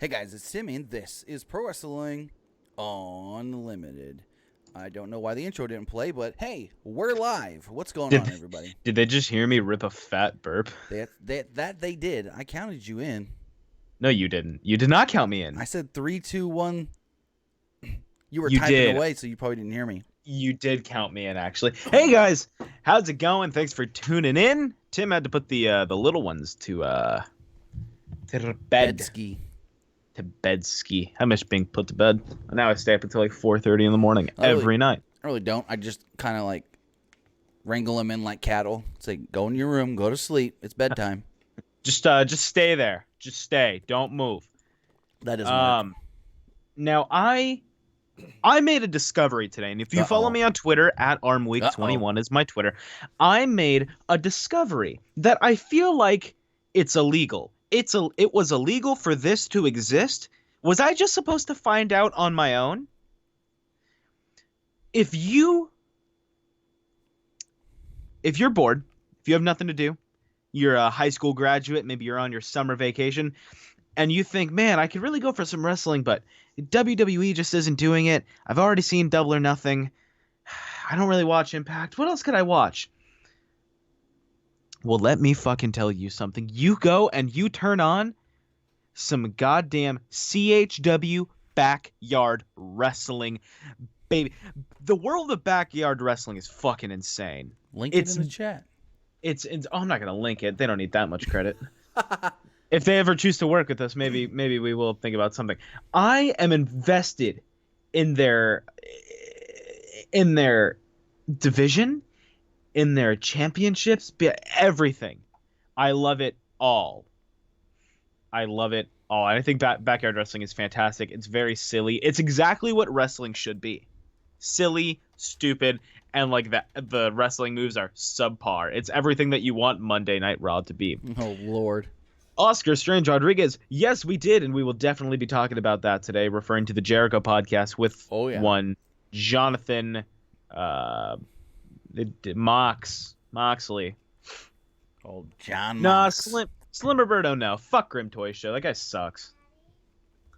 Hey guys, it's Timmy, and this is Pro Wrestling Unlimited. I don't know why the intro didn't play, but hey, we're live. What's going on, everybody? Did they just hear me rip a fat burp? That they did. I counted you in. No, you didn't. You did not count me in. I said 3, 2, 1. You were You typing did. away, so you probably didn't hear me. You did count me in, actually. Hey guys, how's it going? Thanks for tuning in. Tim had to put the little ones to bed. Bedski. To bed ski. I miss being put to bed. And now I stay up until like 4:30 in the morning every night. I really don't. I just kind of like wrangle them in like cattle. It's like, go in your room, go to sleep. It's bedtime. Just stay there. Just stay. Don't move. That doesn't work. Now I made a discovery today, and if you follow me on Twitter at ArmWeek21 is my Twitter, I made a discovery that I feel like it's illegal. It was illegal for this to exist. Was I just supposed to find out on my own? If you're bored, if you have nothing to do, you're a high school graduate, maybe you're on your summer vacation, and you think, man, I could really go for some wrestling, but WWE just isn't doing it. I've already seen Double or Nothing. I don't really watch Impact. What else could I watch? Well, let me fucking tell you something. You go and you turn on some goddamn CHW backyard wrestling, baby. The world of backyard wrestling is fucking insane. Link it in the chat. I'm not gonna link it. They don't need that much credit. If they ever choose to work with us, maybe we will think about something. I am invested in their division, in their championships, everything. I love it all. I love it all. And I think backyard wrestling is fantastic. It's very silly. It's exactly what wrestling should be. Silly, stupid, and like the wrestling moves are subpar. It's everything that you want Monday Night Raw to be. Oh, Lord. Oscar Strange Rodriguez, yes, we did, and we will definitely be talking about that today, referring to the Jericho podcast with one Jonathan Moxley. Oh, Jon Mox. Nah, Slim Roberto, no. Fuck Grim Toy Show. That guy sucks.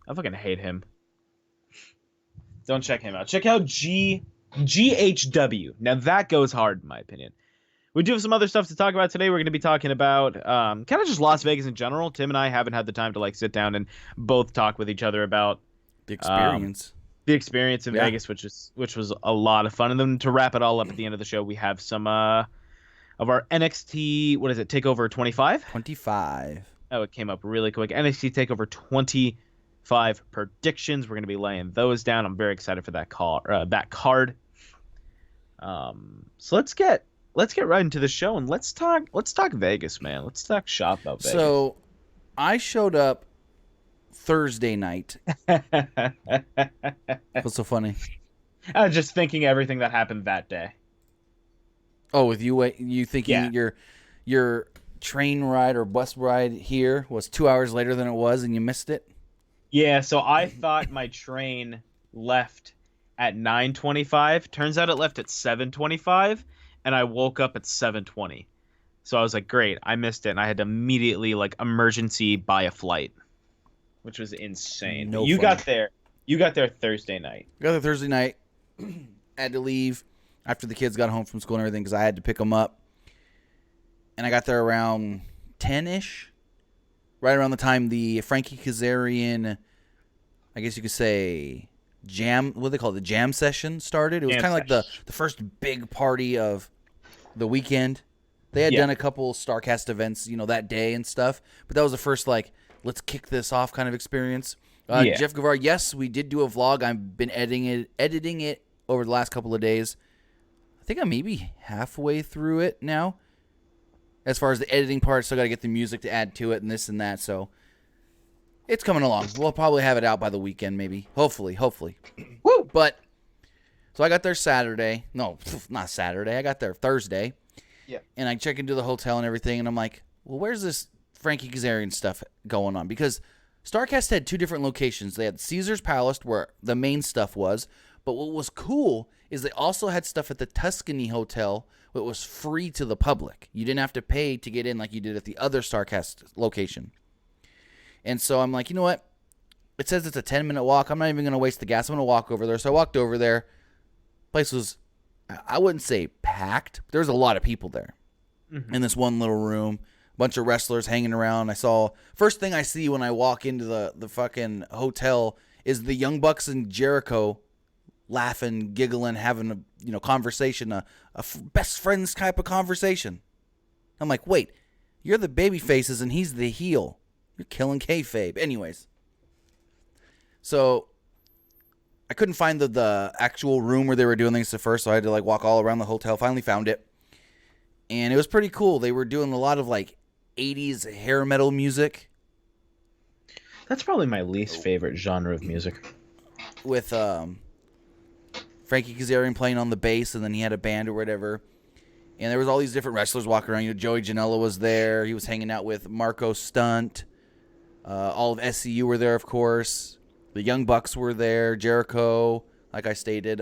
I fucking hate him. Don't check him out. Check out GHW. Now that goes hard, in my opinion. We do have some other stuff to talk about today. We're going to be talking about kind of just Las Vegas in general. Tim and I haven't had the time to like sit down and both talk with each other about the experience. The experience in Vegas, which was a lot of fun. And then to wrap it all up at the end of the show, we have some of our NXT, what is it, TakeOver 25? 25. Oh, it came up really quick. NXT TakeOver 25 predictions. We're going to be laying those down. I'm very excited for that card. So let's get right into the show and let's talk Vegas, man. Let's talk shop about Vegas. So I showed up Thursday night. What's so funny? I was just thinking everything that happened that day. Oh, with you thinking your train ride or bus ride here was 2 hours later than it was and you missed it? Yeah, so I thought my train left at 9:25. Turns out it left at 7:25, and I woke up at 7:20. So I was like, great, I missed it, and I had to immediately like emergency buy a flight, which was insane. You got there Thursday night. Got there Thursday night. Had to leave after the kids got home from school and everything because I had to pick them up. And I got there around 10-ish, right around the time the Frankie Kazarian, I guess you could say, jam, what do they call it, the jam session started. It was kind of like the first big party of the weekend. They had done a couple Starrcast events, that day and stuff. But that was the first, like, let's kick this off kind of experience. Jeff Guevara, yes, we did do a vlog. I've been editing it over the last couple of days. I think I'm maybe halfway through it now. As far as the editing part, still got to get the music to add to it and this and that. So it's coming along. We'll probably have it out by the weekend, maybe. Hopefully. Woo! But so I got there Saturday. No, not Saturday. I got there Thursday. Yeah. And I check into the hotel and everything, and I'm like, well, where's this Frankie Kazarian stuff going on? Because Starrcast had two different locations. They had Caesar's Palace, where the main stuff was. But what was cool is they also had stuff at the Tuscany Hotel, but it was free to the public. You didn't have to pay to get in like you did at the other Starrcast location. And so I'm like, you know what? it says it's a 10-minute walk. I'm not even going to waste the gas. I'm going to walk over there. So I walked over there. Place was, I wouldn't say packed. There was a lot of people there in this one little room. Bunch of wrestlers hanging around. First thing I see when I walk into the fucking hotel is the Young Bucks and Jericho laughing, giggling, having a conversation, a best friends type of conversation. I'm like, wait, you're the baby faces and he's the heel. You're killing kayfabe. Anyways, so I couldn't find the actual room where they were doing things at first, so I had to like walk all around the hotel. Finally found it, and it was pretty cool. They were doing a lot of like 80s hair metal music. That's probably my least favorite genre of music. With Frankie Kazarian playing on the bass, and then he had a band or whatever. And there was all these different wrestlers walking around. Joey Janela was there. He was hanging out with Marco Stunt. All of SCU were there, of course. The Young Bucks were there. Jericho, like I stated.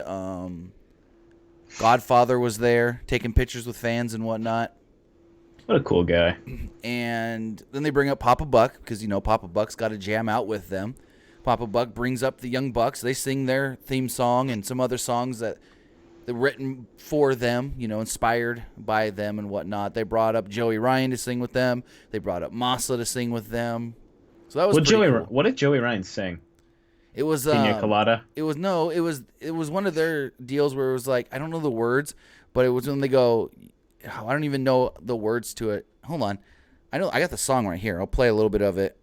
Godfather was there, taking pictures with fans and whatnot. What a cool guy. And then they bring up Papa Buck, because, Papa Buck's got to jam out with them. Papa Buck brings up the Young Bucks. They sing their theme song and some other songs that were written for them, inspired by them and whatnot. They brought up Joey Ryan to sing with them. They brought up Masa to sing with them. So that was pretty cool. What did Joey Ryan sing? It was Pina Colada? It was one of their deals where it was like, I don't know the words, but it was when they go, I don't even know the words to it. Hold on. I got the song right here. I'll play a little bit of it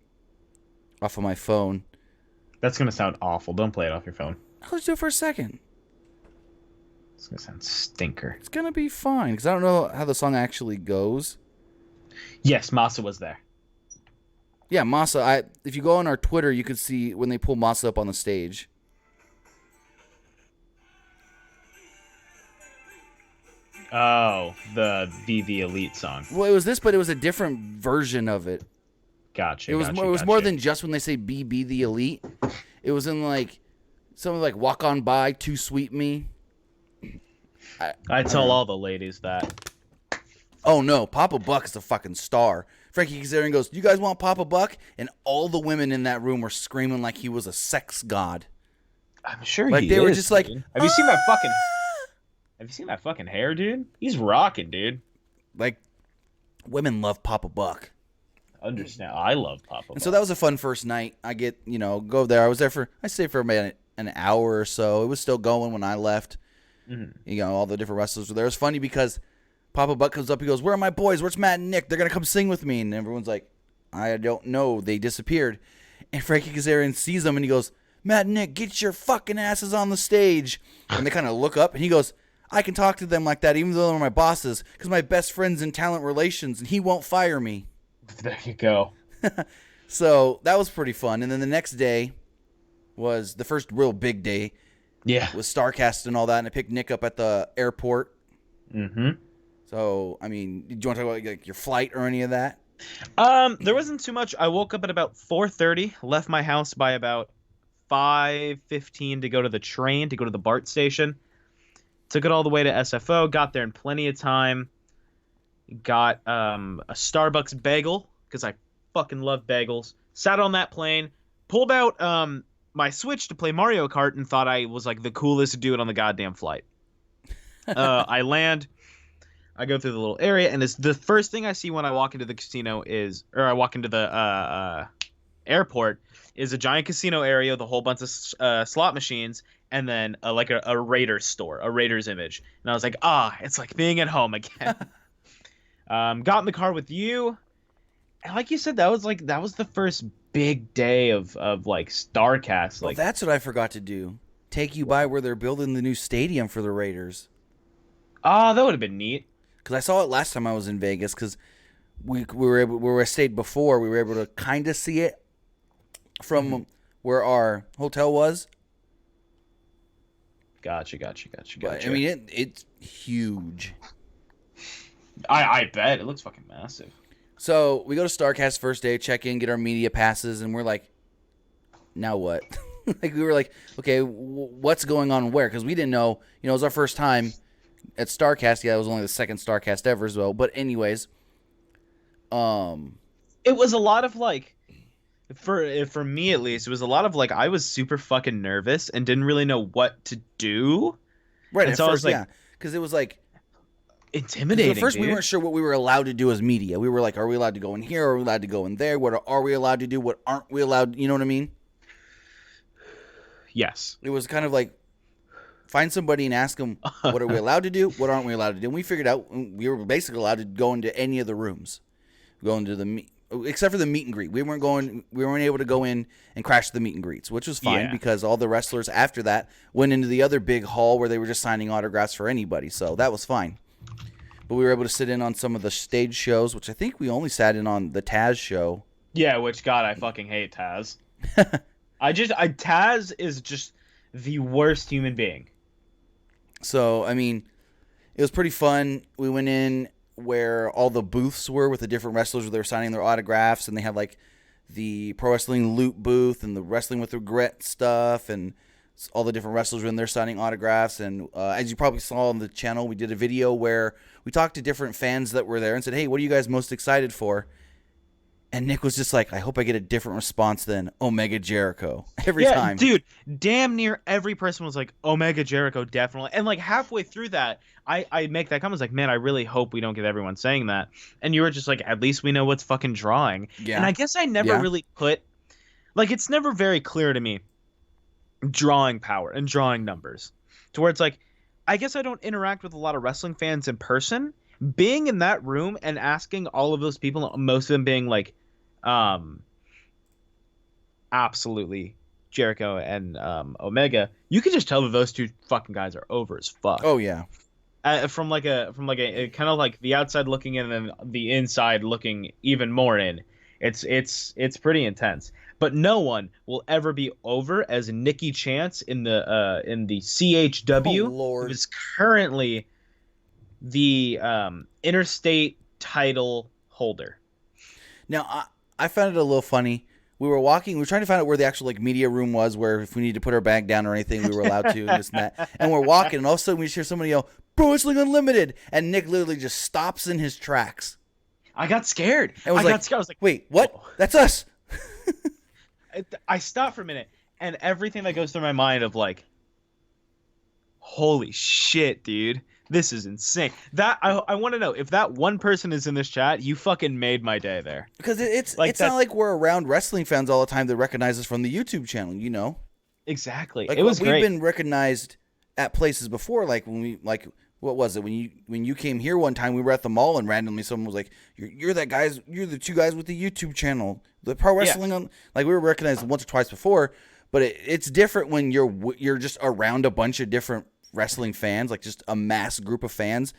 off of my phone. That's going to sound awful. Don't play it off your phone. Let's do it for a second. It's going to sound stinker. It's going to be fine, because I don't know how the song actually goes. Yes, Masa was there. Yeah, Masa. If you go on our Twitter, you could see when they pull Masa up on the stage. Oh, the the Elite song. Well, it was this, but it was a different version of it. Gotcha. It was more than just when they say "BB the Elite." It was in like something like "Walk On By," "Too Sweet Me." I tell all the ladies that. Oh no, Papa Buck is a fucking star. Frankie Kazarian goes, "You guys want Papa Buck?" And all the women in that room were screaming like he was a sex god. I'm sure like they were just like, Have you seen that fucking? Have you seen that fucking hair, dude? He's rocking, dude. Like, women love Papa Buck. Understand? I love Papa Buck. And so that was a fun first night. I go there. I stayed for about an hour or so. It was still going when I left. Mm-hmm. All the different wrestlers were there. It was funny because Papa Buck comes up. He goes, "Where are my boys? Where's Matt and Nick? They're going to come sing with me." And everyone's like, "I don't know. They disappeared." And Frankie Kazarian sees them and he goes, "Matt and Nick, get your fucking asses on the stage." And they kind of look up and he goes, "I can talk to them like that even though they're my bosses because my best friend's in talent relations and he won't fire me." There you go. So that was pretty fun. And then the next day was the first real big day. Yeah. With Starrcast and all that. And I picked Nick up at the airport. Mm-hmm. So, I mean, do you want to talk about like your flight or any of that? There wasn't too much. I woke up at about 4:30, left my house by about 5:15 to go to the train, to go to the BART station. Took it all the way to SFO, got there in plenty of time. Got a Starbucks bagel, because I fucking love bagels. Sat on that plane, pulled out my Switch to play Mario Kart, and thought I was like the coolest dude on the goddamn flight. I land, I go through the little area, and the first thing I see when I walk into the casino I walk into the airport, is a giant casino area with a whole bunch of slot machines, and then like a Raiders store, a Raiders image. And I was like, it's like being at home again. Got in the car with you, and like you said, that was the first big day of like Starrcast. Well, that's what I forgot to do. Take you by where they're building the new stadium for the Raiders. That would have been neat. Because I saw it last time I was in Vegas. Because where I stayed before, we were able to kind of see it from where our hotel was. Gotcha. But, I mean, it's huge. I bet. It looks fucking massive. So we go to Starrcast first day, check in, get our media passes, and we're like, now what? Like we were like, okay, what's going on where? Because we didn't know. It was our first time at Starrcast. Yeah, it was only the second Starrcast ever as well. But anyways, it was a lot of like, for me at least, it was a lot of like I was super fucking nervous and didn't really know what to do, Right, and at so I was first, like yeah. Because it was like, because at intimidating, first we dude. weren't sure what we were allowed to do as media. We were like, are we allowed to go in here? Are we allowed to go in there? What are we allowed to do? What aren't we allowed? You know what I mean? Yes. It was kind of like, find somebody and ask them, what are we allowed to do? What aren't we allowed to do? And we figured out we were basically allowed to go into any of the rooms, go into except for the meet and greet. We weren't able to go in and crash the meet and greets, which was fine because all the wrestlers after that went into the other big hall where they were just signing autographs for anybody. So that was fine. But we were able to sit in on some of the stage shows, which I think we only sat in on the Taz show. Yeah, which God, I fucking hate Taz. Taz is just the worst human being. So, I mean, it was pretty fun. We went in where all the booths were with the different wrestlers where they were signing their autographs, and they had like the Pro Wrestling Loot booth and the Wrestling with Regret stuff, and all the different wrestlers were in there signing autographs. And as you probably saw on the channel, we did a video where we talked to different fans that were there and said, hey, what are you guys most excited for? And Nick was just like, I hope I get a different response than Omega Jericho every time. Dude, damn near every person was like, Omega Jericho, definitely. And like halfway through that, I make that comment, I was like, man, I really hope we don't get everyone saying that. And you were just like, at least we know what's fucking drawing. Yeah. And I guess I never really put, like, it's never very clear to me, drawing power and drawing numbers. To where it's like, I guess I don't interact with a lot of wrestling fans in person. Being in that room and asking all of those people, most of them being like, absolutely Jericho and Omega, you can just tell that those two fucking guys are over as fuck. Oh yeah. From like a kind of like the outside looking in and then the inside looking even more in. It's pretty intense. But no one will ever be over as Nikki Chance in the CHW, Oh, Lord. who is currently the interstate title holder. Now, I found it a little funny. We were trying to find out where the actual like media room was, where if we needed to put our bag down or anything, we were allowed to, and this and that. And we're walking, and all of a sudden we hear somebody yell, Pro Wrestling Unlimited! And Nick literally just stops in his tracks. I got scared. I got scared. I was like, wait, what? Oh. That's us! I stopped for a minute, and everything that goes through my mind of like, holy shit, dude. This is insane. That I want to know if that one person is in this chat, you fucking made my day there. Because it's not like we're around wrestling fans all the time that recognize us from the YouTube channel, you know? Exactly. Like, it was great. We've been recognized at places before, like when we what was it when you came here one time? We were at the mall and randomly someone was like, "You're the two guys with the YouTube channel, the Pro Wrestling." Yeah. Like we were recognized once or twice before, but it's different when you're just around a bunch of different wrestling fans, like just a mass group of fans,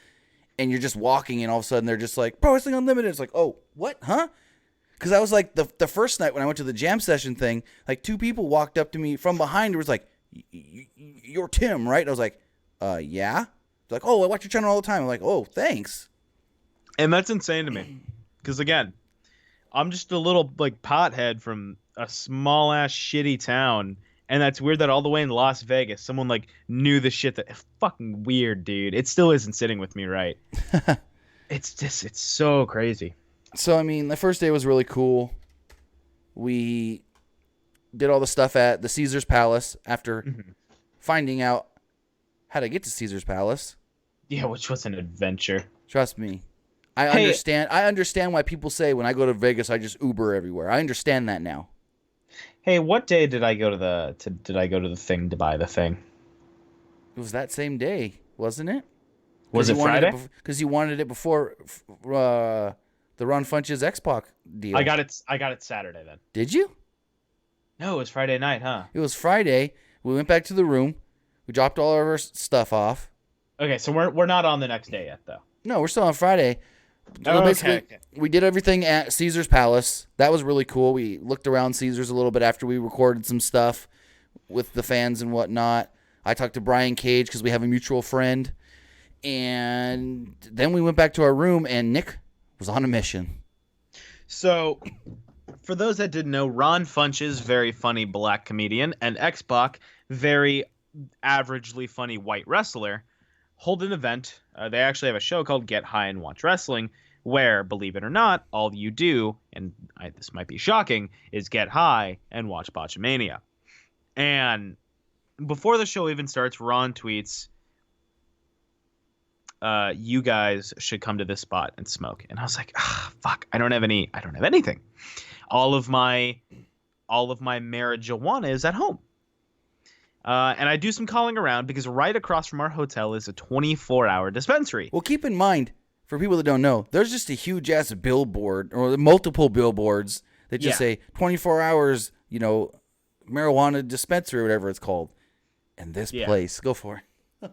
and you're just walking and all of a sudden they're just like, Pro Wrestling Unlimited. It's like, oh, what? Huh? Because I was like, the first night when I went to the jam session thing, like two people walked up to me from behind and was like, you're Tim, right? And I was like, yeah. They're like, oh, I watch your channel all the time. I'm like, oh, thanks. And that's insane to me. Because again, I'm just a little like pothead from a small ass shitty town. And that's weird that all the way in Las Vegas, someone like knew the shit that fucking weird, dude. It still isn't sitting with me right. It's so crazy. So, I mean, the first day was really cool. We did all the stuff at the Caesar's Palace after finding out how to get to Caesar's Palace. Yeah, which was an adventure. Trust me. I understand why people say when I go to Vegas, I just Uber everywhere. I understand that now. Hey, what day did I go to the thing to buy the thing? It was that same day, wasn't it? Was it Friday? Because you wanted it before the Ron Funches X-Pac deal. I got it Saturday then. Did you? No, it was Friday night, huh? It was Friday. We went back to the room. We dropped all of our stuff off. Okay, so we're not on the next day yet, though. No, we're still on Friday. Oh, basically, we did everything at Caesar's Palace. That was really cool. We looked around Caesar's a little bit after we recorded some stuff with the fans and whatnot. I talked to Brian Cage because we have a mutual friend. And then we went back to our room, and Nick was on a mission. So, for those that didn't know, Ron Funches, very funny black comedian, and X-Pac, very averagely funny white wrestler, hold an event. They actually have a show called Get High and Watch Wrestling, where, believe it or not, all you do, and this might be shocking, is get high and watch Botchamania. And before the show even starts, Ron tweets, you guys should come to this spot and smoke. And I was like, fuck, I don't have anything. All of my marijuana is at home. And I do some calling around because right across from our hotel is a 24-hour dispensary. Well, keep in mind, for people that don't know, there's just a huge-ass billboard or multiple billboards that just say 24 hours, marijuana dispensary or whatever it's called. And this place, go for it.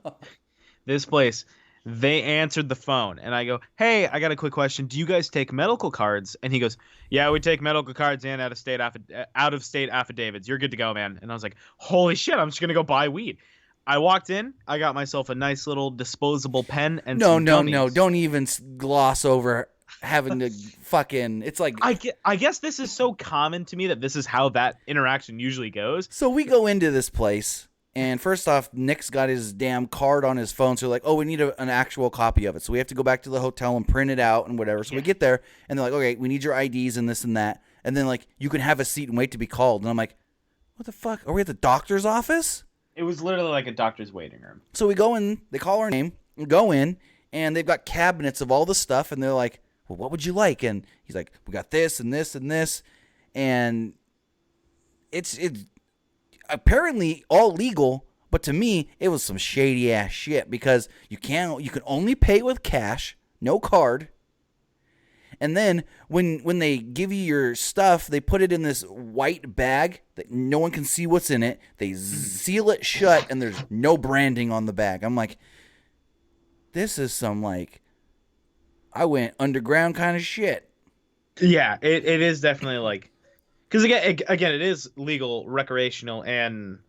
This place, they answered the phone. And I go, hey, I got a quick question. Do you guys take medical cards? And he goes, yeah, we take medical cards and out-of-state affidavits. You're good to go, man. And I was like, holy shit, I'm just going to go buy weed. I walked in. I got myself a nice little disposable pen and some gummies. No. Don't even gloss over having to fucking... It's like... I guess this is so common to me that this is how that interaction usually goes. So we go into this place, and first off, Nick's got his damn card on his phone, so they're like, oh, we need an actual copy of it. So we have to go back to the hotel and print it out and whatever. So we get there, and they're like, okay, we need your IDs and this and that. And then, like, you can have a seat and wait to be called. And I'm like, what the fuck? Are we at the doctor's office? It was literally like a doctor's waiting room. So we go in, they call our name, we go in, and they've got cabinets of all the stuff, and they're like, well, what would you like? And he's like, we got this and this and this. And it's apparently all legal, but to me, it was some shady ass shit because you can only pay with cash, no card. And then when they give you your stuff, they put it in this white bag that no one can see what's in it. They seal it shut, and there's no branding on the bag. I'm like, this is some, like, I went underground kind of shit. Yeah, it is definitely like... Because, again, it is legal, recreational, and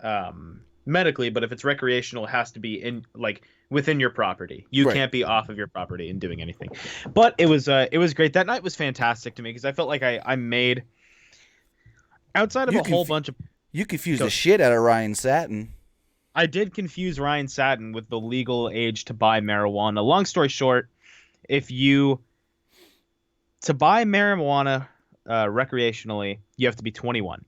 medically, but if it's recreational, it has to be in, like... within your property. You can't be off of your property and doing anything. But it was great. That night was fantastic to me because I felt like I made, outside of a whole bunch of... You confused the shit out of Ryan Satin. I did confuse Ryan Satin with the legal age to buy marijuana. Long story short, to buy marijuana recreationally, you have to be 21.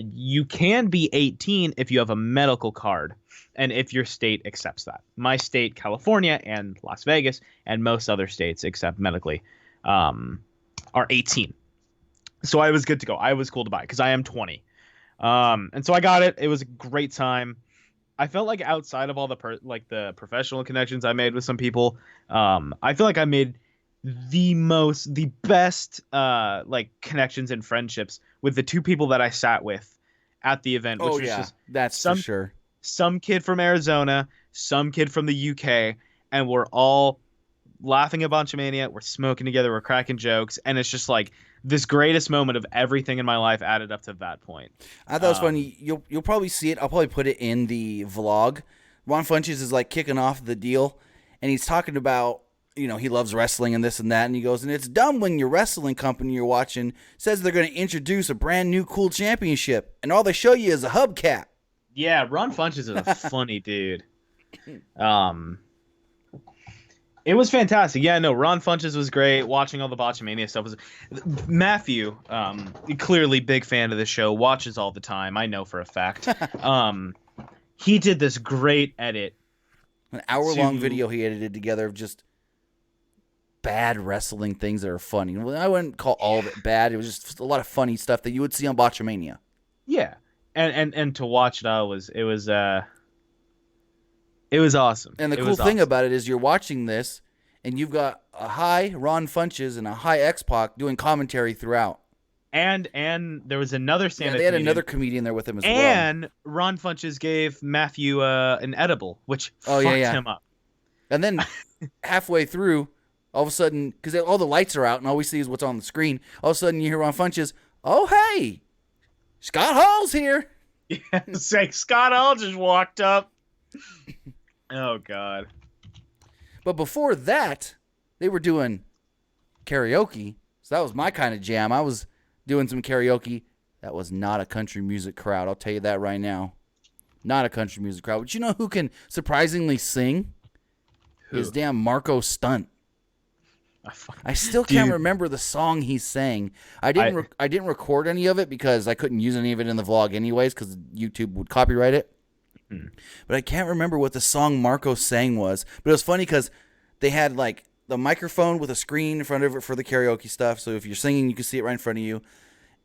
You can be 18 if you have a medical card. And if your state accepts that. My state, California, and Las Vegas, and most other states, except medically, are 18. So I was good to go. I was cool to buy because I am 20. And so I got it. It was a great time. I felt like outside of all the professional connections I made with some people, I feel like I made the best connections and friendships with the two people that I sat with at the event. Which was just that's for sure. Some kid from Arizona, some kid from the UK, and we're all laughing at Botchamania. We're smoking together. We're cracking jokes. And it's just like this greatest moment of everything in my life added up to that point. I thought it was funny. You'll probably see it. I'll probably put it in the vlog. Ron Funches is like kicking off the deal, and he's talking about, he loves wrestling and this and that. And he goes, and it's dumb when your wrestling company you're watching says they're going to introduce a brand new cool championship, and all they show you is a hubcap. Yeah, Ron Funches is a funny dude. It was fantastic. Yeah, no, Ron Funches was great. Watching all the Botchamania stuff was... Matthew, clearly big fan of the show, watches all the time. I know for a fact. He did this great edit. An hour-long video he edited together of just bad wrestling things that are funny. I wouldn't call all of it bad. It was just a lot of funny stuff that you would see on Botchamania. Yeah. And to watch it all it was awesome. And the cool thing about it is you're watching this, and you've got a high Ron Funches and a high X-Pac doing commentary throughout. And there was another stand-up. They had another comedian there with him as well. And Ron Funches gave Matthew an edible, which fucked him up. And then halfway through, all of a sudden, because all the lights are out and all we see is what's on the screen, all of a sudden you hear Ron Funches, oh, hey, Scott Hall's here. Yeah, it's like Scott Hall just walked up. Oh, God. But before that, they were doing karaoke. So that was my kind of jam. I was doing some karaoke. That was not a country music crowd. I'll tell you that right now. Not a country music crowd. But you know who can surprisingly sing? Who? Is damn Marco Stunt. I still can't remember the song he sang. I didn't record any of it because I couldn't use any of it in the vlog anyways because YouTube would copyright it. But I can't remember what the song Marco sang was. But it was funny because they had like the microphone with a screen in front of it for the karaoke stuff. So if you're singing, you can see it right in front of you.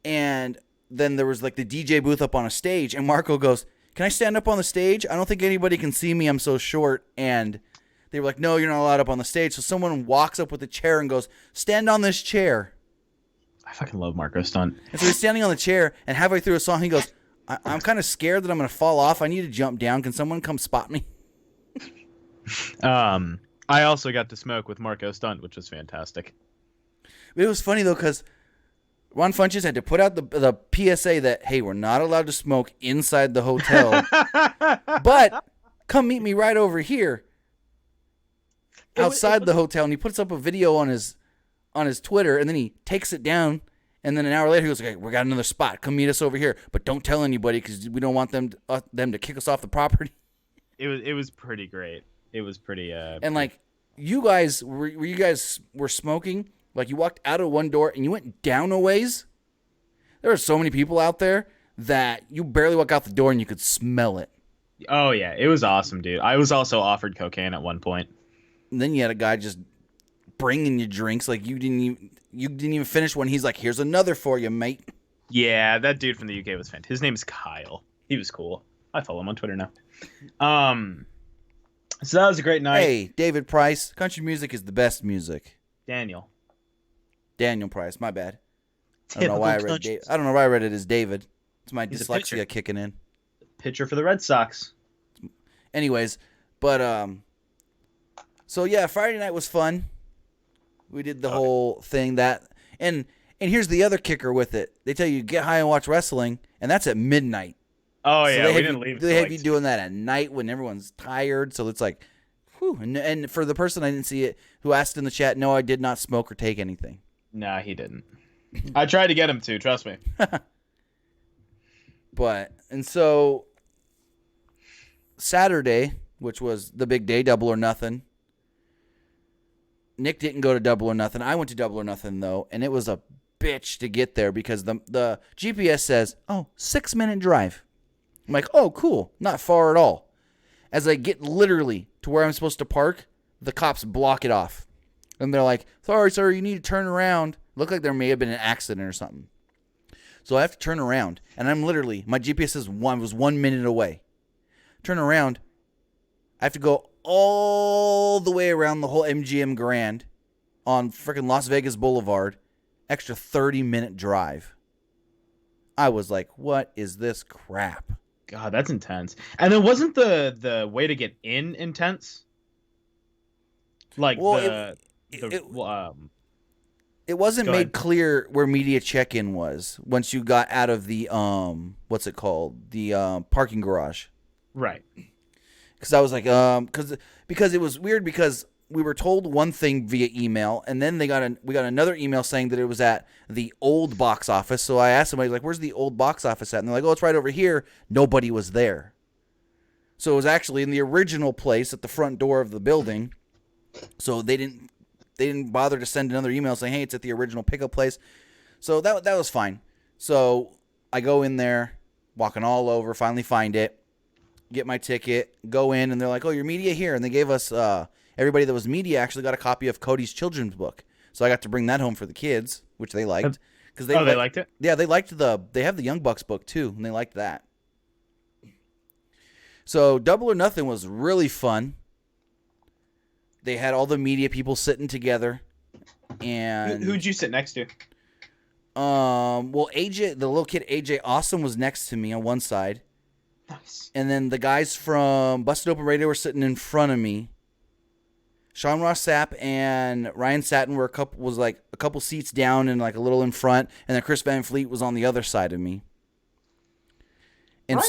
And then there was like the DJ booth up on a stage. And Marco goes, "Can I stand up on the stage? I don't think anybody can see me. I'm so short." And they were like, "No, you're not allowed up on the stage." So someone walks up with a chair and goes, "Stand on this chair." I fucking love Marco Stunt. And so he's standing on the chair, and halfway through a song, he goes, I'm kind of scared that I'm going to fall off. I need to jump down. Can someone come spot me? I also got to smoke with Marco Stunt, which was fantastic. It was funny, though, because Ron Funches had to put out the PSA that, hey, we're not allowed to smoke inside the hotel, but come meet me right over here outside the hotel. And he puts up a video on his Twitter, and then he takes it down. And then an hour later, he goes, "Okay, we got another spot. Come meet us over here, but don't tell anybody because we don't want them to kick us off the property." It was pretty great. It was pretty. And like you guys were smoking, like you walked out of one door and you went down a ways. There were so many people out there that you barely walk out the door and you could smell it. Oh yeah, it was awesome, dude. I was also offered cocaine at one point. And then you had a guy just bringing you drinks like you didn't even finish one. He's like, "Here's another for you, mate." Yeah, that dude from the UK was fantastic. His name is Kyle. He was cool. I follow him on Twitter now. So that was a great night. Hey, David Price. Country music is the best music. Daniel Price. My bad. I don't know why I read it as David. It's my dyslexia kicking in. Pitcher for the Red Sox. Anyways, but so yeah, Friday night was fun. We did the whole thing and here's the other kicker with it. They tell you get high and watch wrestling, and that's at midnight. Oh, so yeah, we didn't leave. They have you doing that at night when everyone's tired, so it's like, whew. And for the person I didn't see it who asked in the chat, no, I did not smoke or take anything. Nah, he didn't. I tried to get him to, trust me. And so Saturday, which was the big day, Double or Nothing. Nick didn't go to Double or Nothing. I went to Double or Nothing, though, and it was a bitch to get there because the GPS says, 6-minute drive. I'm like, oh, cool. Not far at all. As I get literally to where I'm supposed to park, the cops block it off. And they're like, "Sorry, sir, you need to turn around." Looked like there may have been an accident or something. So I have to turn around, and I'm literally, my GPS says was 1 minute away. Turn around. I have to go all the way around the whole MGM Grand on freaking Las Vegas Boulevard. Extra 30-minute drive. I was like, what is this crap? God, that's intense. And then wasn't the way to get in intense? Like it wasn't made clear where media check-in was once you got out of the what's it called? The parking garage. Right. Because I was like, because it was weird because we were told one thing via email, and then we got another email saying that it was at the old box office. So I asked somebody, like, "Where's the old box office at?" And they're like, "Oh, it's right over here." Nobody was there. So it was actually in the original place at the front door of the building. So they didn't bother to send another email saying, "Hey, it's at the original pickup place." So that was fine. So I go in there, walking all over, finally find it, get my ticket, go in, and they're like, "Oh, your media here." And they gave us everybody that was media actually got a copy of Cody's children's book. So I got to bring that home for the kids, which they liked. They liked it? Yeah, they liked they have the Young Bucks book too, and they liked that. So Double or Nothing was really fun. They had all the media people sitting together. And who'd you sit next to? Well, AJ, the little kid AJ Awesome was next to me on one side. Nice. And then the guys from Busted Open Radio were sitting in front of me. Sean Ross Sapp and Ryan Satin were a couple seats down and like a little in front, and then Chris Van Fleet was on the other side of me. And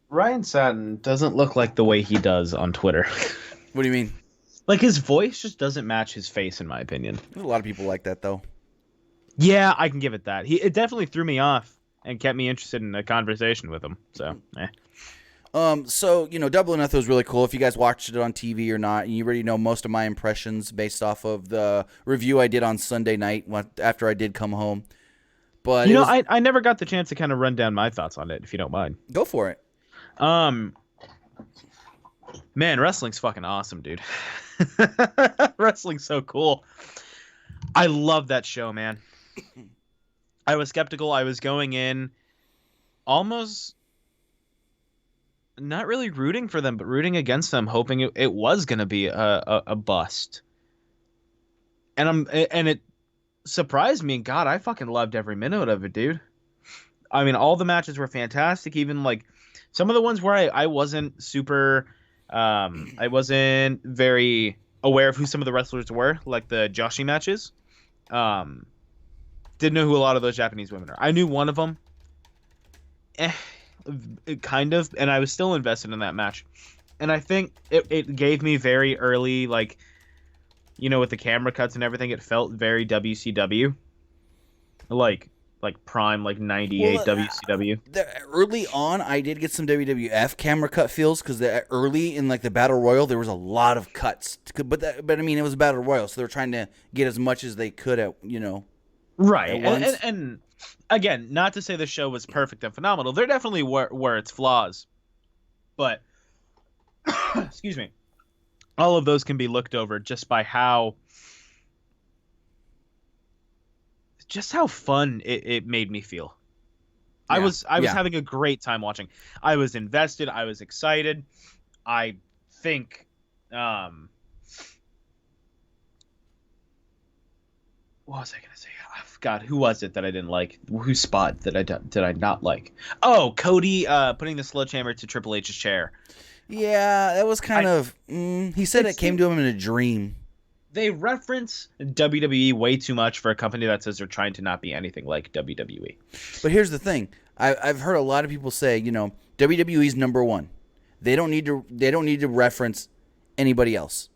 Ryan Satin doesn't look like the way he does on Twitter. What do you mean? Like his voice just doesn't match his face, in my opinion. There's a lot of people like that, though. Yeah, I can give it that. It definitely threw me off and kept me interested in a conversation with him. So, So, Double or Nothing was really cool. If you guys watched it on TV or not, and you already know most of my impressions based off of the review I did on Sunday night after I did come home. But I never got the chance to kind of run down my thoughts on it, if you don't mind. Go for it. Man, wrestling's fucking awesome, dude. Wrestling's so cool. I love that show, man. I was skeptical. I was going in almost not really rooting for them, but rooting against them, hoping it was going to be a bust. And it surprised me. And God, I fucking loved every minute of it, dude. I mean, all the matches were fantastic. Even like some of the ones where I wasn't super, I wasn't very aware of who some of the wrestlers were, like the Joshi matches. Didn't know who a lot of those Japanese women are. I knew one of them, kind of, and I was still invested in that match. And I think it gave me very early, like, with the camera cuts and everything, it felt very WCW, like prime, like 98 WCW. Early on, I did get some WWF camera cut feels because early in like the Battle Royal, there was a lot of cuts. But I mean, it was a Battle Royal, so they were trying to get as much as they could at right. And again, not to say the show was perfect and phenomenal. There definitely were its flaws, but excuse me, all of those can be looked over just by how fun it made me feel. Yeah. I was having a great time watching. I was invested. I was excited. I think, what was I going to say? Oh, God, who was it that I didn't like? Whose spot did I not like? Oh, Cody putting the sledgehammer to Triple H's chair. Yeah, that was kind of... he said it came to him in a dream. They reference WWE way too much for a company that says they're trying to not be anything like WWE. But here's the thing. I've heard a lot of people say, WWE's number one. They don't need to reference anybody else.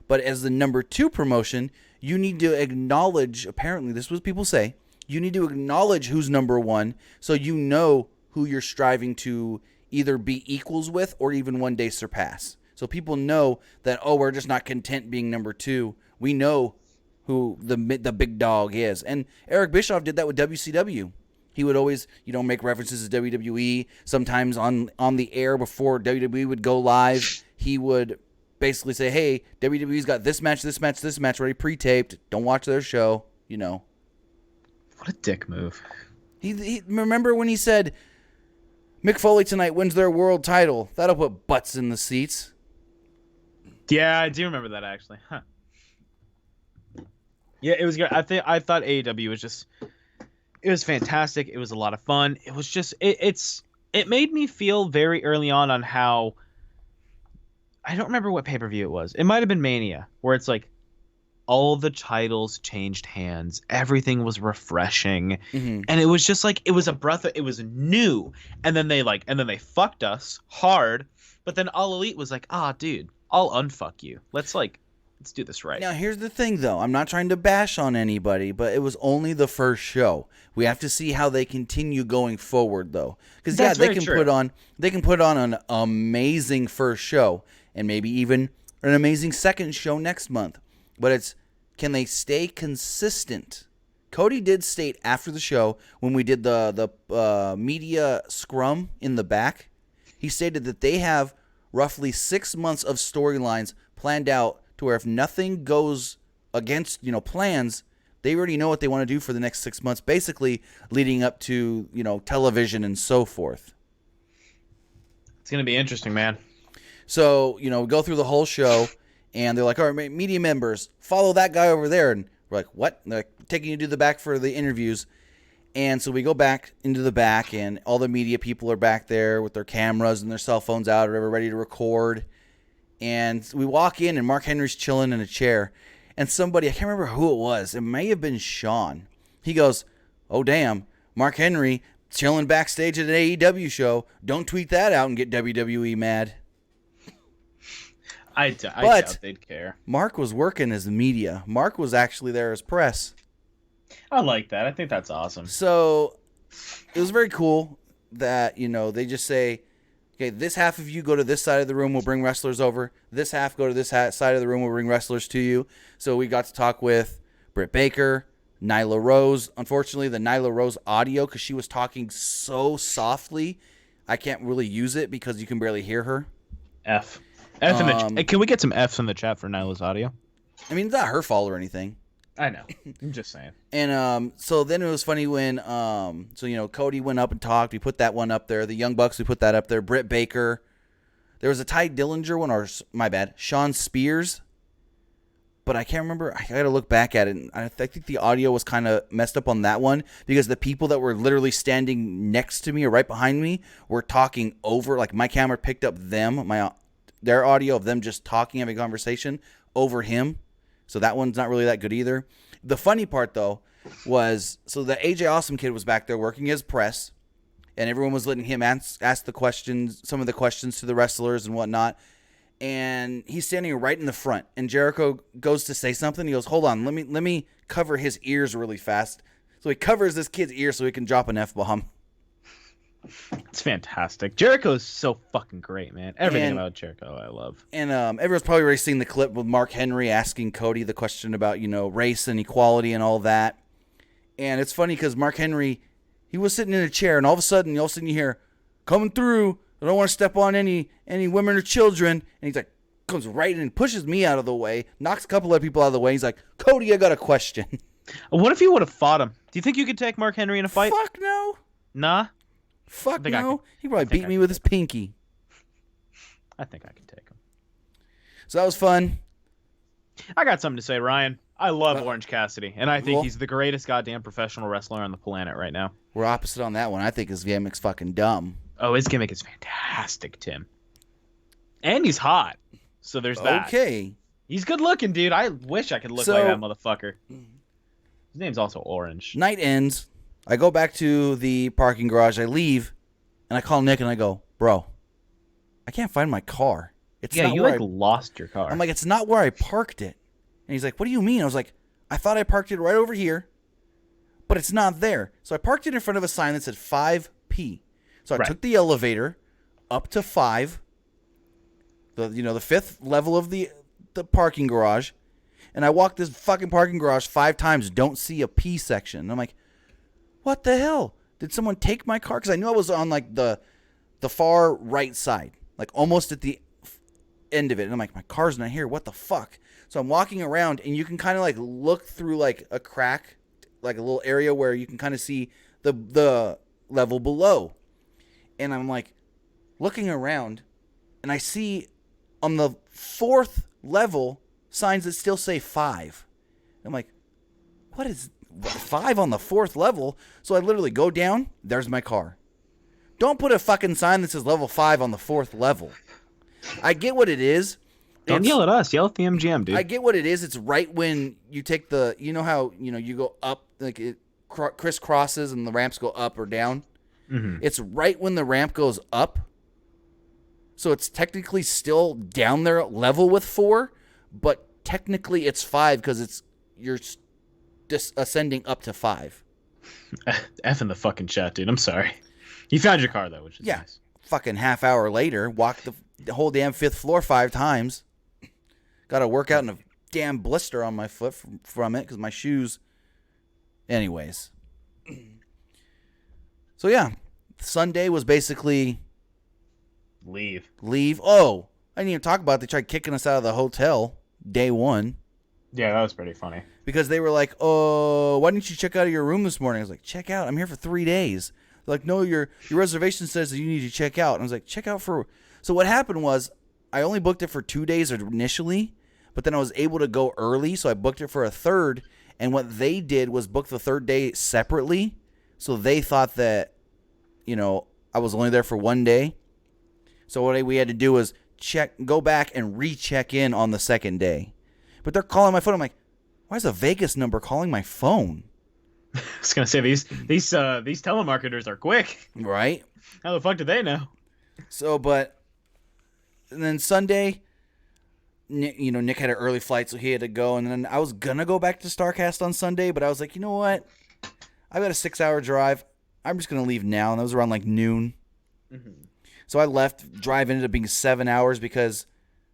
But as the number two promotion, you need to acknowledge, apparently this is what people say, you need to acknowledge who's number one so you know who you're striving to either be equals with or even one day surpass. So people know that, we're just not content being number two. We know who the big dog is. And Eric Bischoff did that with WCW. He would always, make references to WWE. Sometimes on the air before WWE would go live, he would basically say, hey, WWE's got this match already pre-taped. Don't watch their show, What a dick move. He remember when he said, Mick Foley tonight wins their world title. That'll put butts in the seats. Yeah, I do remember that actually. Huh. Yeah, it was good. I thought AEW was it was fantastic. It was a lot of fun. It was just it made me feel very early on how I don't remember what pay-per-view it was. It might have been Mania, where it's like all the titles changed hands. Everything was refreshing. Mm-hmm. And it was just like it was it was new. And then they fucked us hard. But then All Elite was like, dude, I'll unfuck you. Let's do this right. Now, here's the thing, though. I'm not trying to bash on anybody, but it was only the first show. We have to see how they continue going forward, though. Because, they can put on an amazing first show and maybe even an amazing second show next month. But can they stay consistent? Cody did state after the show, when we did the media scrum in the back, he stated that they have roughly 6 months of storylines planned out to where if nothing goes against, plans, they already know what they want to do for the next 6 months, basically leading up to, television and so forth. It's going to be interesting, man. So, we go through the whole show, and they're like, all right, media members, follow that guy over there. And we're like, what? And they're like, taking you to the back for the interviews. And so we go back into the back, and all the media people are back there with their cameras and their cell phones out, or ready to record. And we walk in, and Mark Henry's chilling in a chair. And somebody, I can't remember who it was. It may have been Sean. He goes, oh, damn, Mark Henry chilling backstage at an AEW show. Don't tweet that out and get WWE mad. I doubt they'd care. Mark was working as the media. Mark was actually there as press. I like that. I think that's awesome. So it was very cool that, they just say, Okay, this half of you go to this side of the room. We'll bring wrestlers over. This half go to this side of the room. We'll bring wrestlers to you. So we got to talk with Britt Baker, Nyla Rose. Unfortunately, the Nyla Rose audio, because she was talking so softly, I can't really use it because you can barely hear her. F in the can we get some Fs in the chat for Nyla's audio? I mean, it's not her fault or anything. I know. I'm just saying. And so then it was funny when Cody went up and talked. We put that one up there. The Young Bucks, we put that up there. Britt Baker. There was a Ty Dillinger one, or my bad, Sean Spears. But I can't remember. I got to look back at it. And I think the audio was kind of messed up on that one because the people that were literally standing next to me or right behind me were talking over. Like my camera picked up their audio of them just talking, having a conversation over him. So that one's not really that good either. The funny part, though, was so the AJ Awesome kid was back there working his press, and everyone was letting him ask the questions, some of the questions to the wrestlers and whatnot. And he's standing right in the front, and Jericho goes to say something. He goes, "Hold on, let me cover his ears really fast." So he covers this kid's ear so he can drop an F-bomb. It's fantastic. Jericho is so fucking great, man. Everything about Jericho I love. And everyone's probably already seen the clip with Mark Henry asking Cody the question about, race and equality and all that. And it's funny because Mark Henry, he was sitting in a chair, and all of a sudden you hear, "Coming through. I don't want to step on any women or children." And he's like, comes right in and pushes me out of the way, knocks a couple of people out of the way. He's like, "Cody, I got a question." What if you would have fought him? Do you think you could take Mark Henry in a fight? Fuck no. Nah. Fuck no. He probably beat me with his pinky. I think I can take him. So that was fun. I got something to say, Ryan. I love Orange Cassidy, and I think he's the greatest goddamn professional wrestler on the planet right now. We're opposite on that one. I think his gimmick's fucking dumb. Oh, his gimmick is fantastic, Tim. And he's hot. So there's that. Okay. He's good looking, dude. I wish I could look like that motherfucker. His name's also Orange. Night ends. I go back to the parking garage. I leave, and I call Nick, and I go, "Bro, I can't find my car. You lost your car." I'm like, "It's not where I parked it." And he's like, "What do you mean?" I was like, "I thought I parked it right over here, but it's not there." So I parked it in front of a sign that said 5P. So I took the elevator up to 5, the fifth level of the parking garage, and I walked this fucking parking garage 5 times, don't see a P section. And I'm like, what the hell? Did someone take my car? Because I knew I was on like the far right side, like almost at the end of it. And I'm like, my car's not here. What the fuck? So I'm walking around, and you can kind of like look through like a crack, like a little area where you can kind of see the level below. And I'm like looking around, and I see on the 4th level signs that still say 5. I'm like, what is 5 on the 4th level? So I literally go down. There's my car. Don't put a fucking sign that says level 5 on the 4th level. I get what it is. Don't yell at us. Yell at the MGM, dude. I get what it is. It's right when you take how, you go up, like it crisscrosses and the ramps go up or down. Mm-hmm. It's right when the ramp goes up. So it's technically still down there level with 4, but technically it's 5 because you're just ascending up to 5. F in the fucking chat, dude. I'm sorry. You found your car, though, which is nice. Fucking half hour later, walked the whole damn 5th floor 5 times. Got to work out in a damn blister on my foot from it because my shoes. Anyways. So, yeah. Sunday was basically... Leave. Oh, I didn't even talk about it. They tried kicking us out of the hotel day 1. Yeah, that was pretty funny. Because they were like, "Oh, why didn't you check out of your room this morning?" I was like, "Check out? I'm here for 3 days." They're like, "No, your reservation says that you need to check out." And I was like, "Check out for..." So what happened was I only booked it for 2 days initially, but then I was able to go early, so I booked it for a 3rd. And what they did was book the 3rd day separately. So they thought that, I was only there for 1 day. So what we had to do was go back and recheck in on the 2nd day. But they're calling my phone. I'm like, why is a Vegas number calling my phone? I was gonna say these telemarketers are quick, right? How the fuck do they know? So, and then Sunday, Nick had an early flight, so he had to go. And then I was gonna go back to Starrcast on Sunday, but I was like, you know what? I've got a 6-hour drive. I'm just gonna leave now. And that was around like noon. Mm-hmm. So I left. Drive ended up being 7 hours because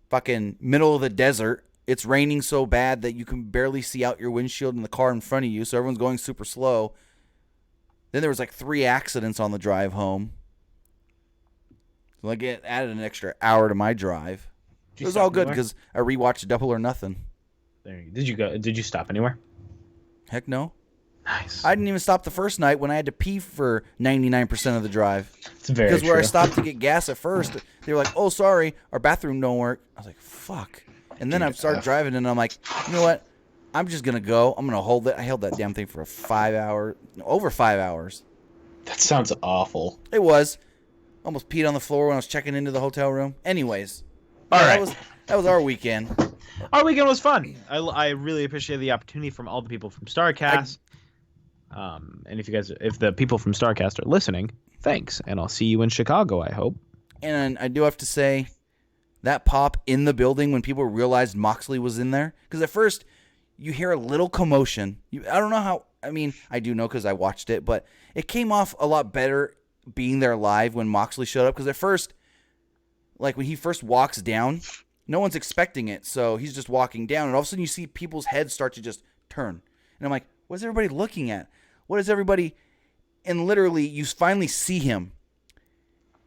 fucking middle of the desert. It's raining so bad that you can barely see out your windshield in the car in front of you. So everyone's going super slow. Then there was like 3 accidents on the drive home. So like it added an extra hour to my drive. It was all good because I rewatched Double or Nothing. Did you stop anywhere? Heck no. Nice. I didn't even stop the first night when I had to pee for 99% of the drive. It's very Because where true. I stopped to get gas at first, they were like, "Oh, sorry, our bathroom don't work." I was like, "Fuck." And then I started driving, and I'm like, "You know what? I'm just gonna go. I'm gonna hold it." I held that damn thing for over 5 hours. That sounds awful. It was. Almost peed on the floor when I was checking into the hotel room. Anyways, all right. That was our weekend. Our weekend was fun. I really appreciate the opportunity from all the people from Starrcast. And if the people from Starrcast are listening, thanks, and I'll see you in Chicago, I hope. And I do have to say, that pop in the building when people realized Moxley was in there, because at first you hear a little commotion. I don't know how. I mean, I do know because I watched it, but it came off a lot better being there live when Moxley showed up. Because at first, like when he first walks down, no one's expecting it, so he's just walking down, and all of a sudden you see people's heads start to just turn, and I'm like, what's everybody looking at? What is everybody? And literally, you finally see him,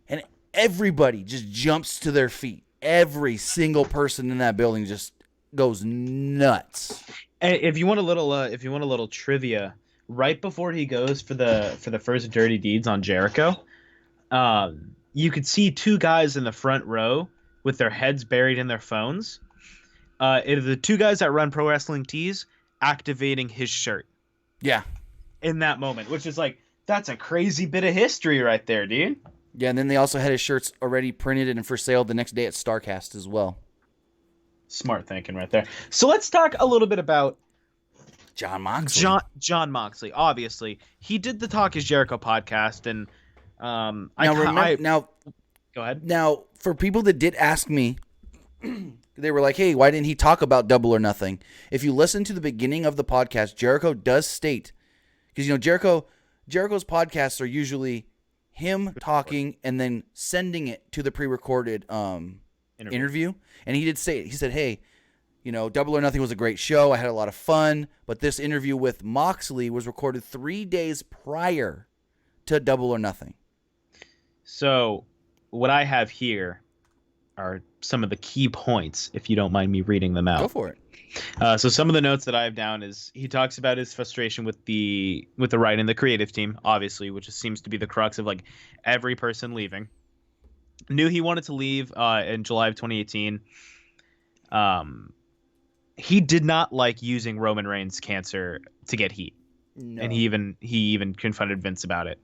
and everybody just jumps to their feet. Every single person in that building just goes nuts. And if you want a little trivia, right before he goes for the first dirty deeds on Jericho, you could see 2 guys in the front row with their heads buried in their phones. It are the 2 guys that run Pro Wrestling Tees activating his shirt. Yeah. In that moment, which is like, that's a crazy bit of history right there, dude. Yeah, and then they also had his shirts already printed and for sale the next day at Starrcast as well. Smart thinking right there. So let's talk a little bit about Jon Moxley. Jon Moxley. Obviously, he did the Talk Is Jericho podcast, and now go ahead. Now, for people that did ask me, they were like, "Hey, why didn't he talk about Double or Nothing?" If you listen to the beginning of the podcast, Jericho does state, because Jericho's podcasts are usually him talking and then sending it to the pre-recorded interview. And he did say it. He said, "Hey, Double or Nothing was a great show. I had a lot of fun, but this interview with Moxley was recorded 3 days prior to Double or Nothing." So what I have here are some of the key points, if you don't mind me reading them out. Go for it. So some of the notes that I have down is he talks about his frustration with the writing and the creative team, obviously, which seems to be the crux of like every person leaving. Knew he wanted to leave in July of 2018. He did not like using Roman Reigns' cancer to get heat. No. And he even confronted Vince about it.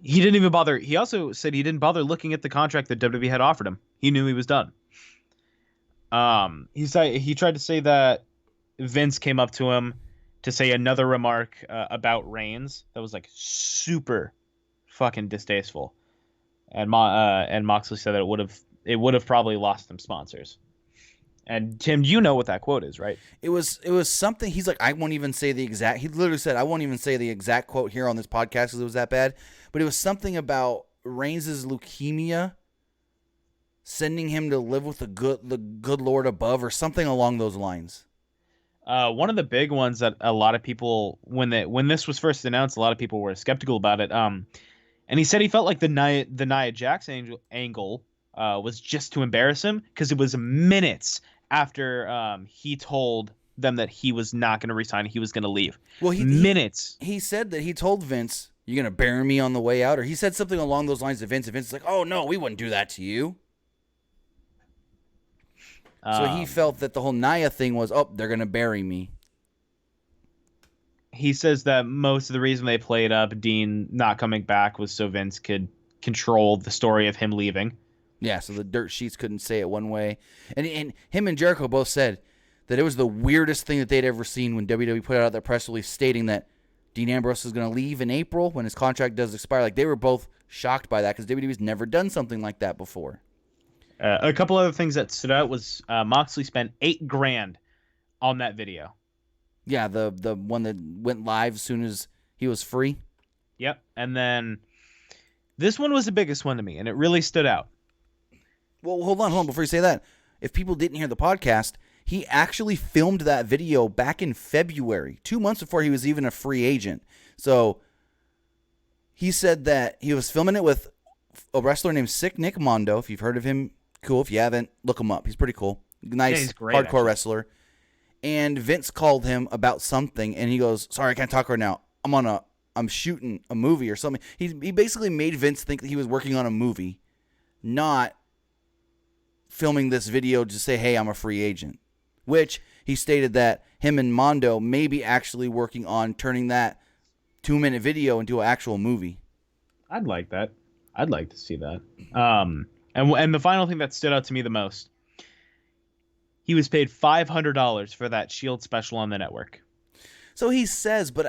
He didn't even bother. He also said he didn't bother looking at the contract that WWE had offered him. He knew he was done. He tried to say that Vince came up to him to say another remark about Reigns that was like super fucking distasteful, and Moxley said that it would have probably lost them sponsors. And Tim, you know what that quote is, right? It was something. He's like, I won't even say the exact. He literally said, I won't even say the exact quote here on this podcast because it was that bad. But it was something about Reigns' leukemia sending him to live with the good Lord above, or something along those lines. One of the big ones that a lot of people, when this was first announced, a lot of people were skeptical about it. And he said he felt like the Nia Jax angle was just to embarrass him because it was minutes after he told them that he was not going to resign, he was going to leave. Well, minutes. He said that he told Vince, "You're going to bury me on the way out," or he said something along those lines to Vince. And Vince is like, "Oh no, we wouldn't do that to you." So he felt that the whole Nia thing was, "Oh, they're going to bury me." He says that most of the reason they played up Dean not coming back was so Vince could control the story of him leaving. Yeah, so the dirt sheets couldn't say it one way. And him and Jericho both said that it was the weirdest thing that they'd ever seen when WWE put out that press release stating that Dean Ambrose is going to leave in April when his contract does expire. Like, they were both shocked by that because WWE's never done something like that before. A couple other things that stood out was Moxley spent $8,000 on that video. Yeah, the one that went live as soon as he was free. Yep, and then This one was the biggest one to me, and it really stood out. Well, hold on. Before you say that, if people didn't hear the podcast, he actually filmed that video back in February, 2 months before he was even a free agent. So he said that he was filming it with a wrestler named Sick Nick Mondo. If you've heard of him, cool. If you haven't, look him up. He's pretty cool. Nice, he's great, hardcore actually. wrestler. And Vince called him about something, and he goes, "Sorry, I can't talk right now. I'm shooting a movie or something." He basically made Vince think that he was working on a movie, not filming this video to say, "Hey, I'm a free agent." Which he stated that him and Mondo may be actually working on turning that 2-minute video into an actual movie. I'd like that. I'd like to see that. And the final thing that stood out to me the most, he was paid $500 for that Shield special on the network. So he says, but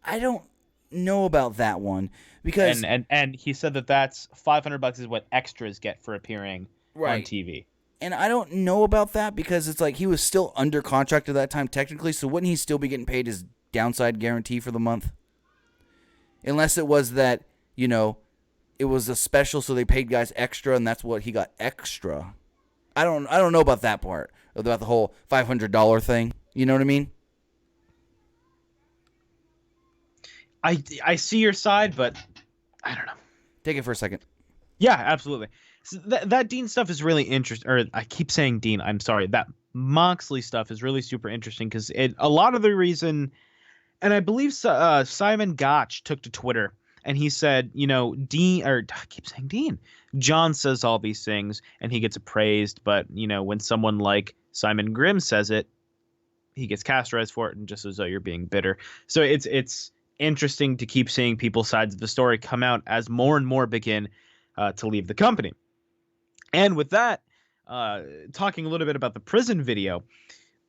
I don't know about that one because and he said that's $500 is what extras get for appearing on TV. And I don't know about that because it's like he was still under contract at that time technically, so wouldn't he still be getting paid his downside guarantee for the month? Unless it was that, it was a special, so they paid guys extra, and that's what he got extra. I don't know about that part, about the whole $500 thing. You know what I mean? I see your side, but I don't know. Take it for a second. Yeah, absolutely. So that Dean stuff is really interesting. Or I keep saying Dean. I'm sorry. That Moxley stuff is really super interesting because a lot of the reason, and I believe Simon Gotch took to Twitter and he said, Dean, or I keep saying Dean. John says all these things and he gets appraised, but when someone like Simon Grimm says it, he gets castorized for it and just as though you're being bitter. So it's interesting to keep seeing people's sides of the story come out as more and more begin to leave the company. And with that, talking a little bit about the prison video,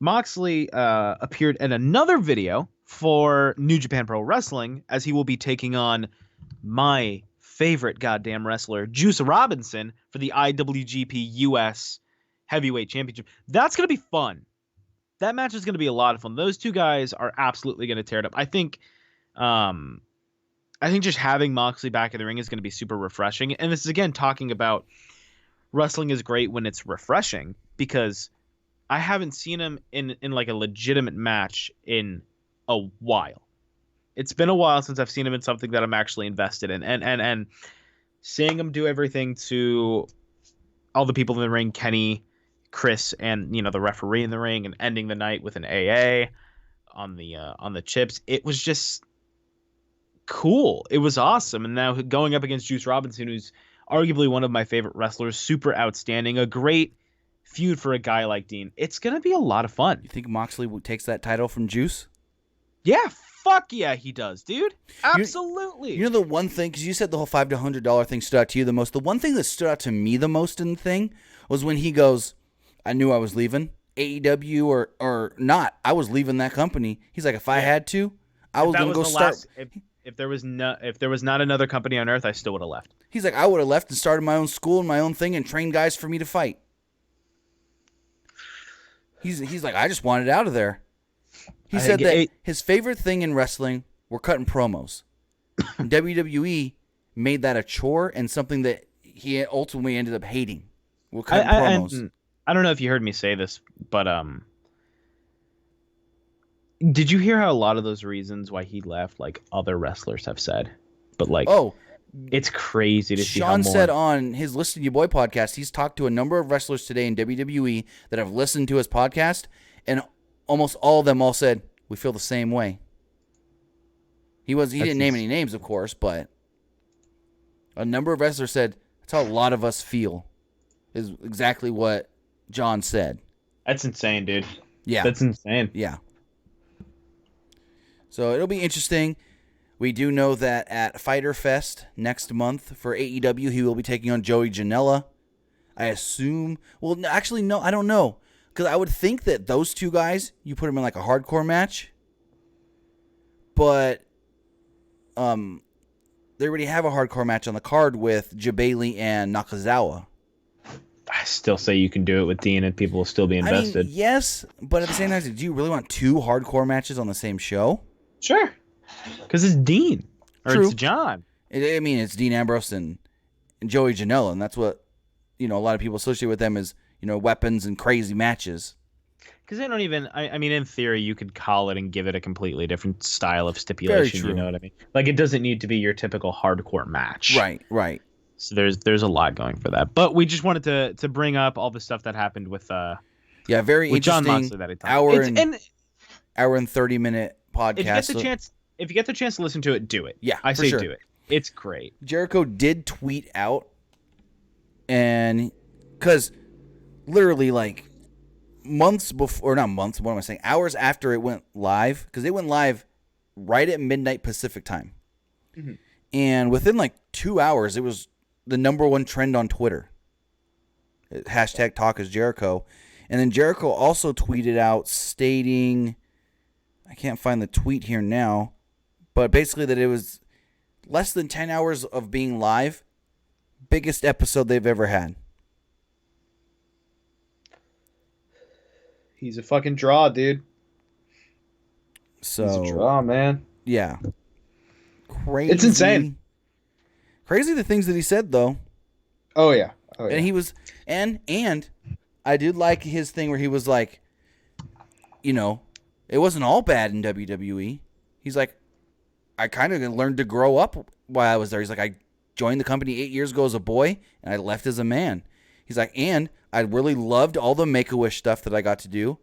Moxley appeared in another video for New Japan Pro Wrestling as he will be taking on my favorite goddamn wrestler, Juice Robinson, for the IWGP US Heavyweight Championship. That's going to be fun. That match is going to be a lot of fun. Those two guys are absolutely going to tear it up. I think just having Moxley back in the ring is going to be super refreshing. And this is, again, talking about wrestling is great when it's refreshing because I haven't seen him in like a legitimate match in a while. It's been a while since I've seen him in something that I'm actually invested in. And seeing him do everything to all the people in the ring, Kenny, Chris, and the referee in the ring, and ending the night with an AA on the chips, it was just cool. It was awesome. And now going up against Juice Robinson, who's arguably one of my favorite wrestlers, super outstanding, a great feud for a guy like Dean. It's going to be a lot of fun. You think Moxley takes that title from Juice? Yeah, fuck yeah, he does, dude. Absolutely. The one thing, because you said the whole $500 thing stood out to you the most. The one thing that stood out to me the most in the thing was when he goes, "I knew I was leaving AEW or not. I was leaving that company." He's like, "If I had to, I was going to go start." If there was not another company on earth, I still would have left. He's like, "I would have left and started my own school and my own thing and trained guys for me to fight." He's like, "I just wanted out of there." He said that his favorite thing in wrestling were cutting promos. WWE made that a chore and something that he ultimately ended up hating. Were cutting promos. I don't know if you heard me say this, but did you hear how a lot of those reasons why he left, like other wrestlers have said? But it's crazy to see how Sean said on his Listen to Your Boy podcast, he's talked to a number of wrestlers today in WWE that have listened to his podcast, and almost all of them all said, "We feel the same way." He didn't name any names, of course, but a number of wrestlers said, "That's how a lot of us feel," is exactly what John said. That's insane, dude. Yeah. That's insane. Yeah. So it'll be interesting. We do know that at Fyter Fest next month for AEW, he will be taking on Joey Janela. I assume. Well, actually, no, I don't know. Because I would think that those two guys, you put them in like a hardcore match. But they already have a hardcore match on the card with Jabali and Nakazawa. I still say you can do it with Dean and people will still be invested. I mean, yes, but at the same time, do you really want two hardcore matches on the same show? Sure. Because it's Dean. Or True. it's John. It's Dean Ambrose and Joey Janela, and that's what a lot of people associate with them is weapons and crazy matches. Because they don't even. I mean, in theory, you could call it and give it a completely different style of stipulation. Very true. You know what I mean? Like, it doesn't need to be your typical hardcore match. Right. So there's a lot going for that. But we just wanted to bring up all the stuff that happened with very with Jon interesting. Moxley that he talked. Hour and 30-minute podcast. If you get the chance to listen to it, do it. Yeah, I say sure. do it. It's great. Jericho did tweet out, and because literally like months before, or not months, what am I saying? Hours after it went live, because it went live right at midnight Pacific time. Mm-hmm. And within like 2 hours, it was the #1 trend on Twitter. Hashtag Talk Is Jericho. And then Jericho also tweeted out stating, I can't find the tweet here now, but basically that it was less than 10 hours of being live, biggest episode they've ever had. He's a fucking draw, dude. So he's a draw, man. Yeah. Crazy. It's insane. Crazy the things that he said, though. Oh, yeah. And he was, and I did like his thing where he was like, it wasn't all bad in WWE. He's like, I kind of learned to grow up while I was there. He's like, I joined the company 8 years ago as a boy, and I left as a man. He's like, and I really loved all the Make-A-Wish stuff that I got to do.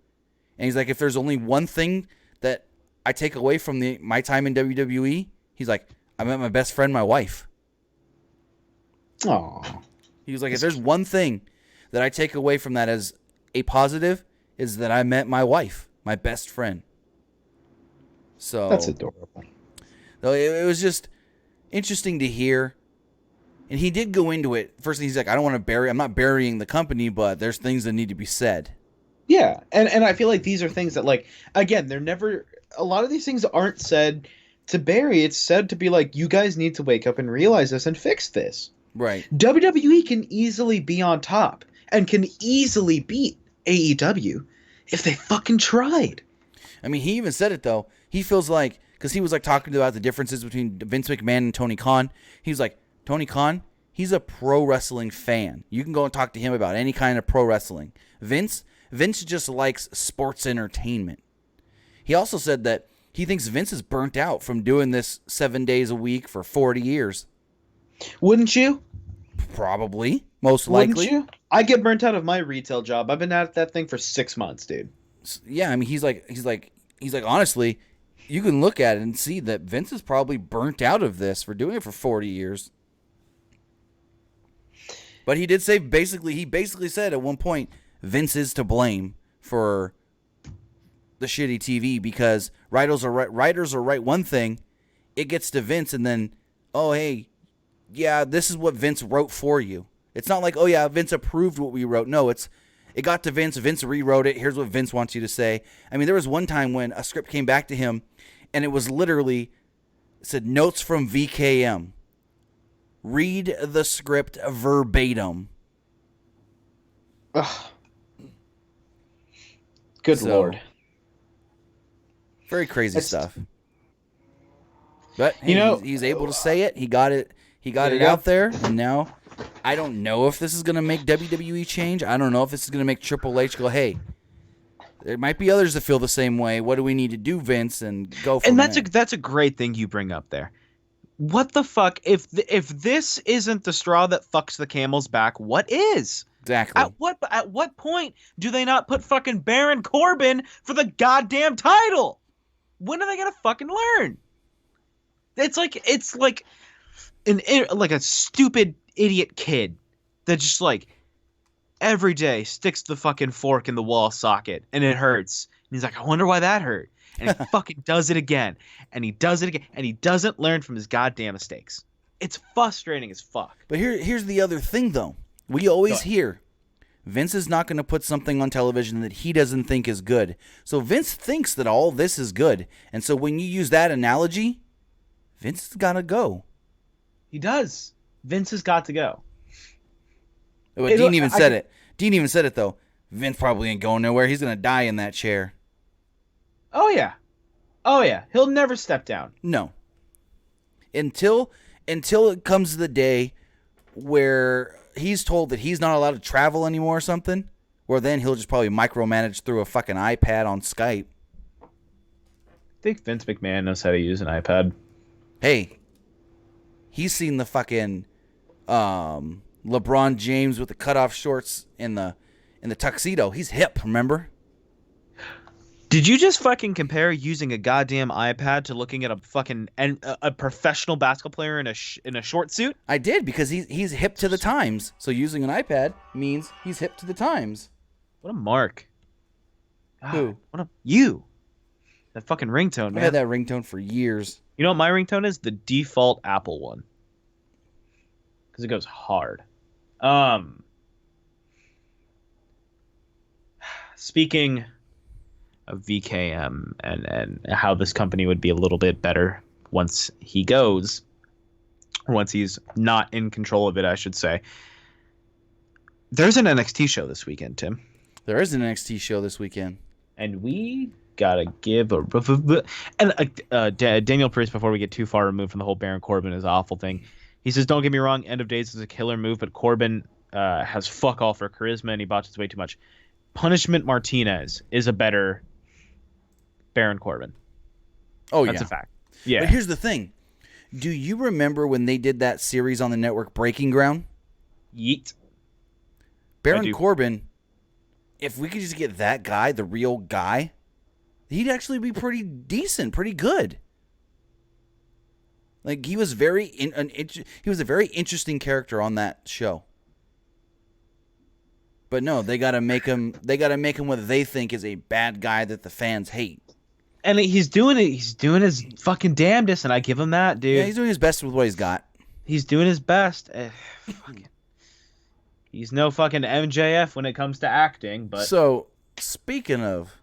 And he's like, if there's only one thing that I take away from my time in WWE, he's like, I met my best friend, my wife. Aww. He was like, if there's one thing that I take away from that as a positive, is that I met my wife, my best friend. So that's adorable. So it was just interesting to hear. And he did go into it. First thing he's like, I'm not burying the company, but there's things that need to be said. Yeah. And I feel like these are things that, like, again, a lot of these things aren't said to bury. It's said to be like, you guys need to wake up and realize this and fix this. Right. WWE can easily be on top and can easily beat AEW if they fucking tried. I mean, he even said it, though. He feels like, because he was like talking about the differences between Vince McMahon and Tony Khan. He was like, Tony Khan, he's a pro wrestling fan. You can go and talk to him about any kind of pro wrestling. Vince just likes sports entertainment. He also said that he thinks Vince is burnt out from doing this 7 days a week for 40 years. Wouldn't you? Probably. Most likely. Wouldn't you? I get burnt out of my retail job. I've been at that thing for 6 months, dude. Yeah, I mean, he's like, honestly, you can look at it and see that Vince is probably burnt out of this for doing it for 40 years. But he did say, he basically said at one point, Vince is to blame for the shitty TV because writers will write one thing, it gets to Vince, and then, oh, hey, yeah, this is what Vince wrote for you. It's not like, oh, yeah, Vince approved what we wrote. No, it got to Vince. Vince rewrote it. Here's what Vince wants you to say. I mean, there was one time when a script came back to him, and it was literally, it said, notes from VKM. Read the script verbatim. Ugh. Good Lord. Very crazy stuff. But hey, he's able to say it. He got it. He got it out there, and now I don't know if this is going to make WWE change. I don't know if this is going to make Triple H go, hey, there might be others that feel the same way. What do we need to do, Vince? And go from there. And that's a great thing you bring up there. What the fuck? If this isn't the straw that fucks the camel's back, what is? Exactly. At what point do they not put fucking Baron Corbin for the goddamn title? When are they gonna fucking learn? It's like a stupid idiot kid that just like every day sticks the fucking fork in the wall socket and it hurts. And he's like, I wonder why that hurt. And he fucking does it again. And he does it again. And he doesn't learn from his goddamn mistakes. It's frustrating as fuck. But here's the other thing, though. We always hear Vince is not going to put something on television that he doesn't think is good. So Vince thinks that all this is good. And so when you use that analogy, Vince has got to go. He does. Vince has got to go. But Dean even said it. Dean even said it, though. Vince probably ain't going nowhere. He's going to die in that chair. Oh, yeah. Oh, yeah. He'll never step down. No. Until it comes to the day where he's told that he's not allowed to travel anymore or something, or then he'll just probably micromanage through a fucking iPad on Skype. I think Vince McMahon knows how to use an iPad. Hey, he's seen the fucking LeBron James with the cutoff shorts in the tuxedo. He's hip, remember? Did you just fucking compare using a goddamn iPad to looking at a fucking a professional basketball player in a short suit? I did, because he's hip to the times. So using an iPad means he's hip to the times. What a mark. God, Who? You. That fucking ringtone, man. I had that ringtone for years. You know what my ringtone is? The default Apple one. Because it goes hard. Speaking of VKM and how this company would be a little bit better once he goes, or once he's not in control of it, I should say. There's an NXT show this weekend, Tim. There is an NXT show this weekend. And we gotta give Daniel Priest, before we get too far removed from the whole Baron Corbin is awful thing, he says, don't get me wrong, End of Days is a killer move, but Corbin has fuck all for charisma and he botches way too much. Punishment Martinez is a better Baron Corbin. Oh, That's a fact. Yeah. But here's the thing. Do you remember when they did that series on the network, Breaking Ground? Yeet. Baron Corbin, if we could just get that guy, the real guy, he'd actually be pretty decent, pretty good. Like, he was a very interesting character on that show. But no, they gotta make him what they think is a bad guy that the fans hate. And he's doing it. He's doing his fucking damnedest, and I give him that, dude. Yeah, he's doing his best with what he's got. He's doing his best. He's no fucking MJF when it comes to acting, but... So, speaking of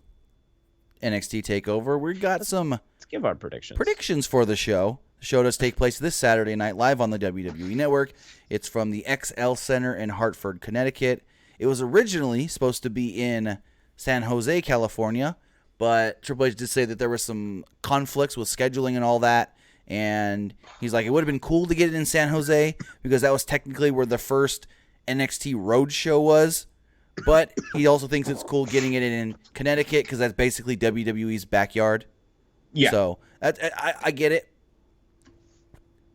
NXT TakeOver, we've got some... Let's give our predictions. Predictions for the show. The show does take place this Saturday night live on the WWE Network. It's from the XL Center in Hartford, Connecticut. It was originally supposed to be in San Jose, California, but Triple H did say that there were some conflicts with scheduling and all that, and he's like, it would have been cool to get it in San Jose because that was technically where the first NXT Road show was, but he also thinks it's cool getting it in Connecticut because that's basically WWE's backyard. Yeah. So I get it.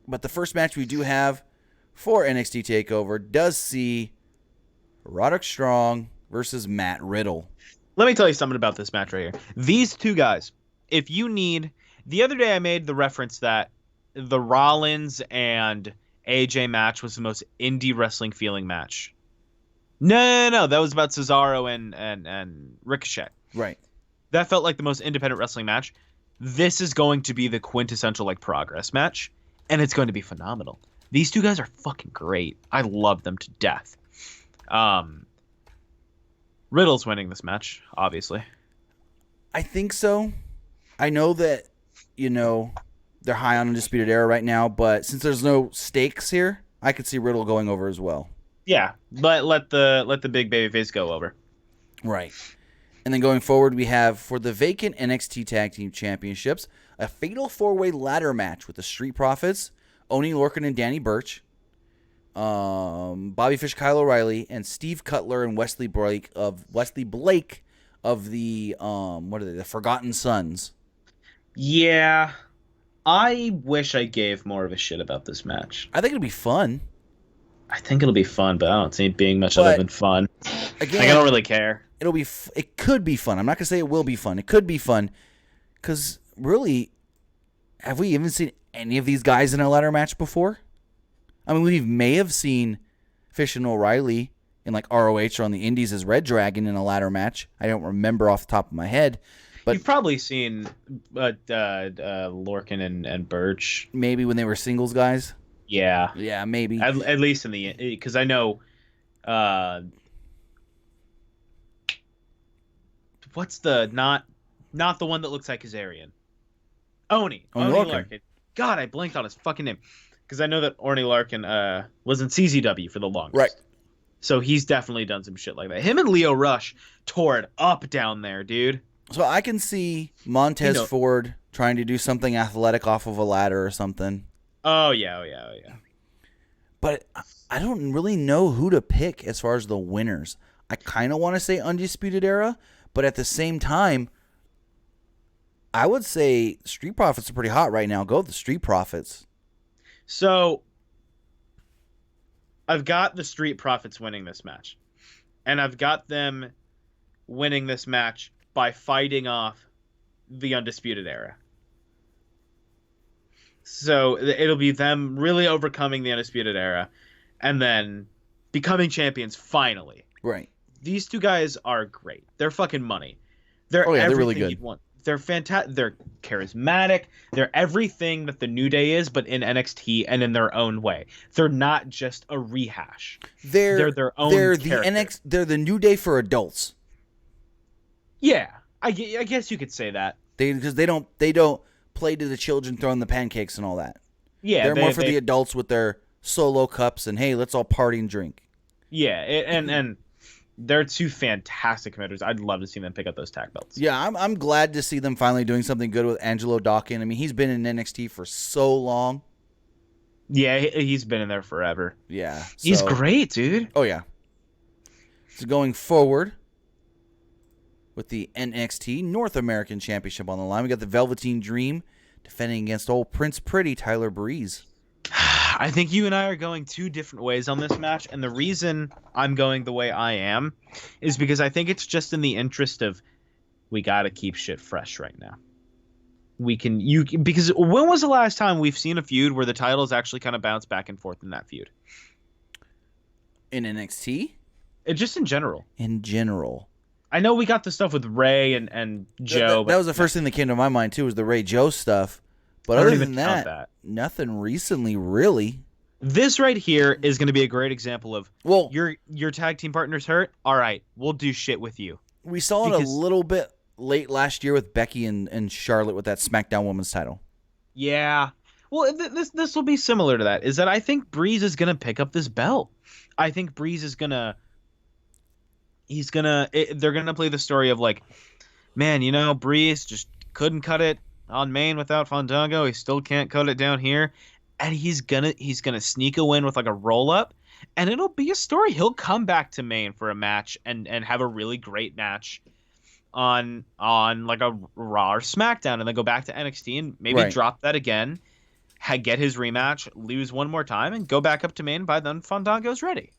But the first match we do have for NXT TakeOver does see Roderick Strong versus Matt Riddle. Let me tell you something about this match right here. These two guys, if you need... The other day I made the reference that the Rollins and AJ match was the most indie wrestling feeling match. No. That was about Cesaro and Ricochet. Right. That felt like the most independent wrestling match. This is going to be the quintessential like progress match, and it's going to be phenomenal. These two guys are fucking great. I love them to death. Riddle's winning this match, obviously. I think so. I know that, they're high on Undisputed Era right now, but since there's no stakes here, I could see Riddle going over as well. Yeah, but let the big babyface go over. Right. And then going forward, we have, for the vacant NXT Tag Team Championships, a fatal four-way ladder match with the Street Profits, Oney Lorcan and Danny Burch, Bobby Fish, Kyle O'Reilly, and Steve Cutler and Wesley Blake of the the Forgotten Sons. Yeah, I wish I gave more of a shit about this match. I think it'll be fun. I think it'll be fun, but I don't see it being much other than fun. Again, I don't really care. It could be fun. I'm not gonna say it will be fun. It could be fun, because really, have we even seen any of these guys in a ladder match before? I mean, we may have seen Fish and O'Reilly in like ROH or on the Indies as Red Dragon in a ladder match. I don't remember off the top of my head. But you've probably seen Lorcan and Burch. Maybe when they were singles guys? Yeah. Yeah, maybe. At least in the... Because I know... what's the... Not the one that looks like Kazarian. Oney Lorcan. God, I blanked on his fucking name. Because I know that Oney Lorcan was in CZW for the longest. Right. So he's definitely done some shit like that. Him and Leo Rush tore it up down there, dude. So I can see Montez Ford trying to do something athletic off of a ladder or something. Oh, yeah. But I don't really know who to pick as far as the winners. I kind of want to say Undisputed Era, but at the same time, I would say Street Profits are pretty hot right now. Go with the Street Profits. So I've got the Street Profits winning this match. And I've got them winning this match by fighting off the Undisputed Era. So it'll be them really overcoming the Undisputed Era and then becoming champions finally. Right. These two guys are great. They're fucking money. They're they're really good. You'd want. They're fantastic. They're charismatic. They're everything that the New Day is, but in NXT and in their own way. They're not just a rehash. They're their own. They're character. They're the New Day for adults. Yeah, I guess you could say that. Because they don't play to the children throwing the pancakes and all that. Yeah, they're more for the adults with their solo cups and hey, let's all party and drink. Yeah, and they're two fantastic competitors. I'd love to see them pick up those tag belts. Yeah, I'm glad to see them finally doing something good with Angelo Dawkins. I mean, he's been in NXT for so long. Yeah, he's been in there forever. Yeah. He's great, dude. Oh, yeah. So going forward with the NXT North American Championship on the line, we got the Velveteen Dream defending against old Prince Pretty, Tyler Breeze. I think you and I are going two different ways on this match, and the reason I'm going the way I am is because I think it's just in the interest of we got to keep shit fresh right now. Because when was the last time we've seen a feud where the titles actually kind of bounce back and forth in that feud? In NXT? Just in general. In general. I know we got the stuff with Ray and Joe. That was the first thing that came to my mind, too, was the Ray Joe stuff. But other than that, nothing recently, really. This right here is going to be a great example of, well, your tag team partner's hurt? All right, we'll do shit with you. We saw it a little bit late last year with Becky and Charlotte with that SmackDown Women's title. Yeah. Well, this will be similar to that, is that I think Breeze is going to pick up this belt. I think Breeze is going to... They're going to play the story of like, man, Breeze just couldn't cut it on Maine without Fandango. He still can't cut it down here, and he's gonna sneak a win with like a roll up, and it'll be a story. He'll come back to Maine for a match and have a really great match on like a Raw or SmackDown, and then go back to NXT and maybe drop that again, get his rematch, lose one more time, and go back up to Maine. By then Fandango's ready.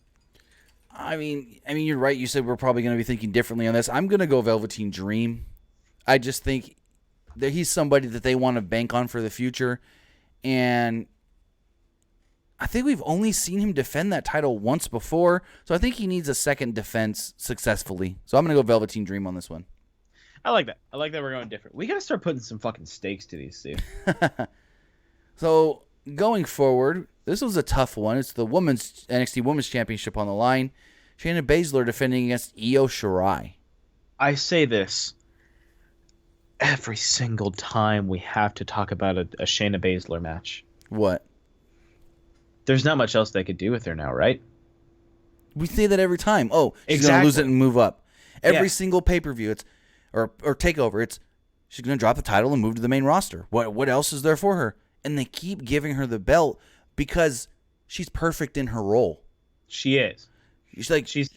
I mean, you're right. You said we're probably going to be thinking differently on this. I'm going to go Velveteen Dream. I just think that he's somebody that they want to bank on for the future. And I think we've only seen him defend that title once before. So I think he needs a second defense successfully. So I'm going to go Velveteen Dream on this one. I like that. I like that we're going different. We got to start putting some fucking stakes to these, dude. So going forward, this was a tough one. It's the NXT Women's Championship on the line. Shayna Baszler defending against Io Shirai. I say this every single time we have to talk about a Shayna Baszler match. What? There's not much else they could do with her now, right? We say that every time. Oh, she's going to lose it and move up. Every single pay-per-view, or takeover, she's going to drop the title and move to the main roster. What else is there for her? And they keep giving her the belt because she's perfect in her role. She is.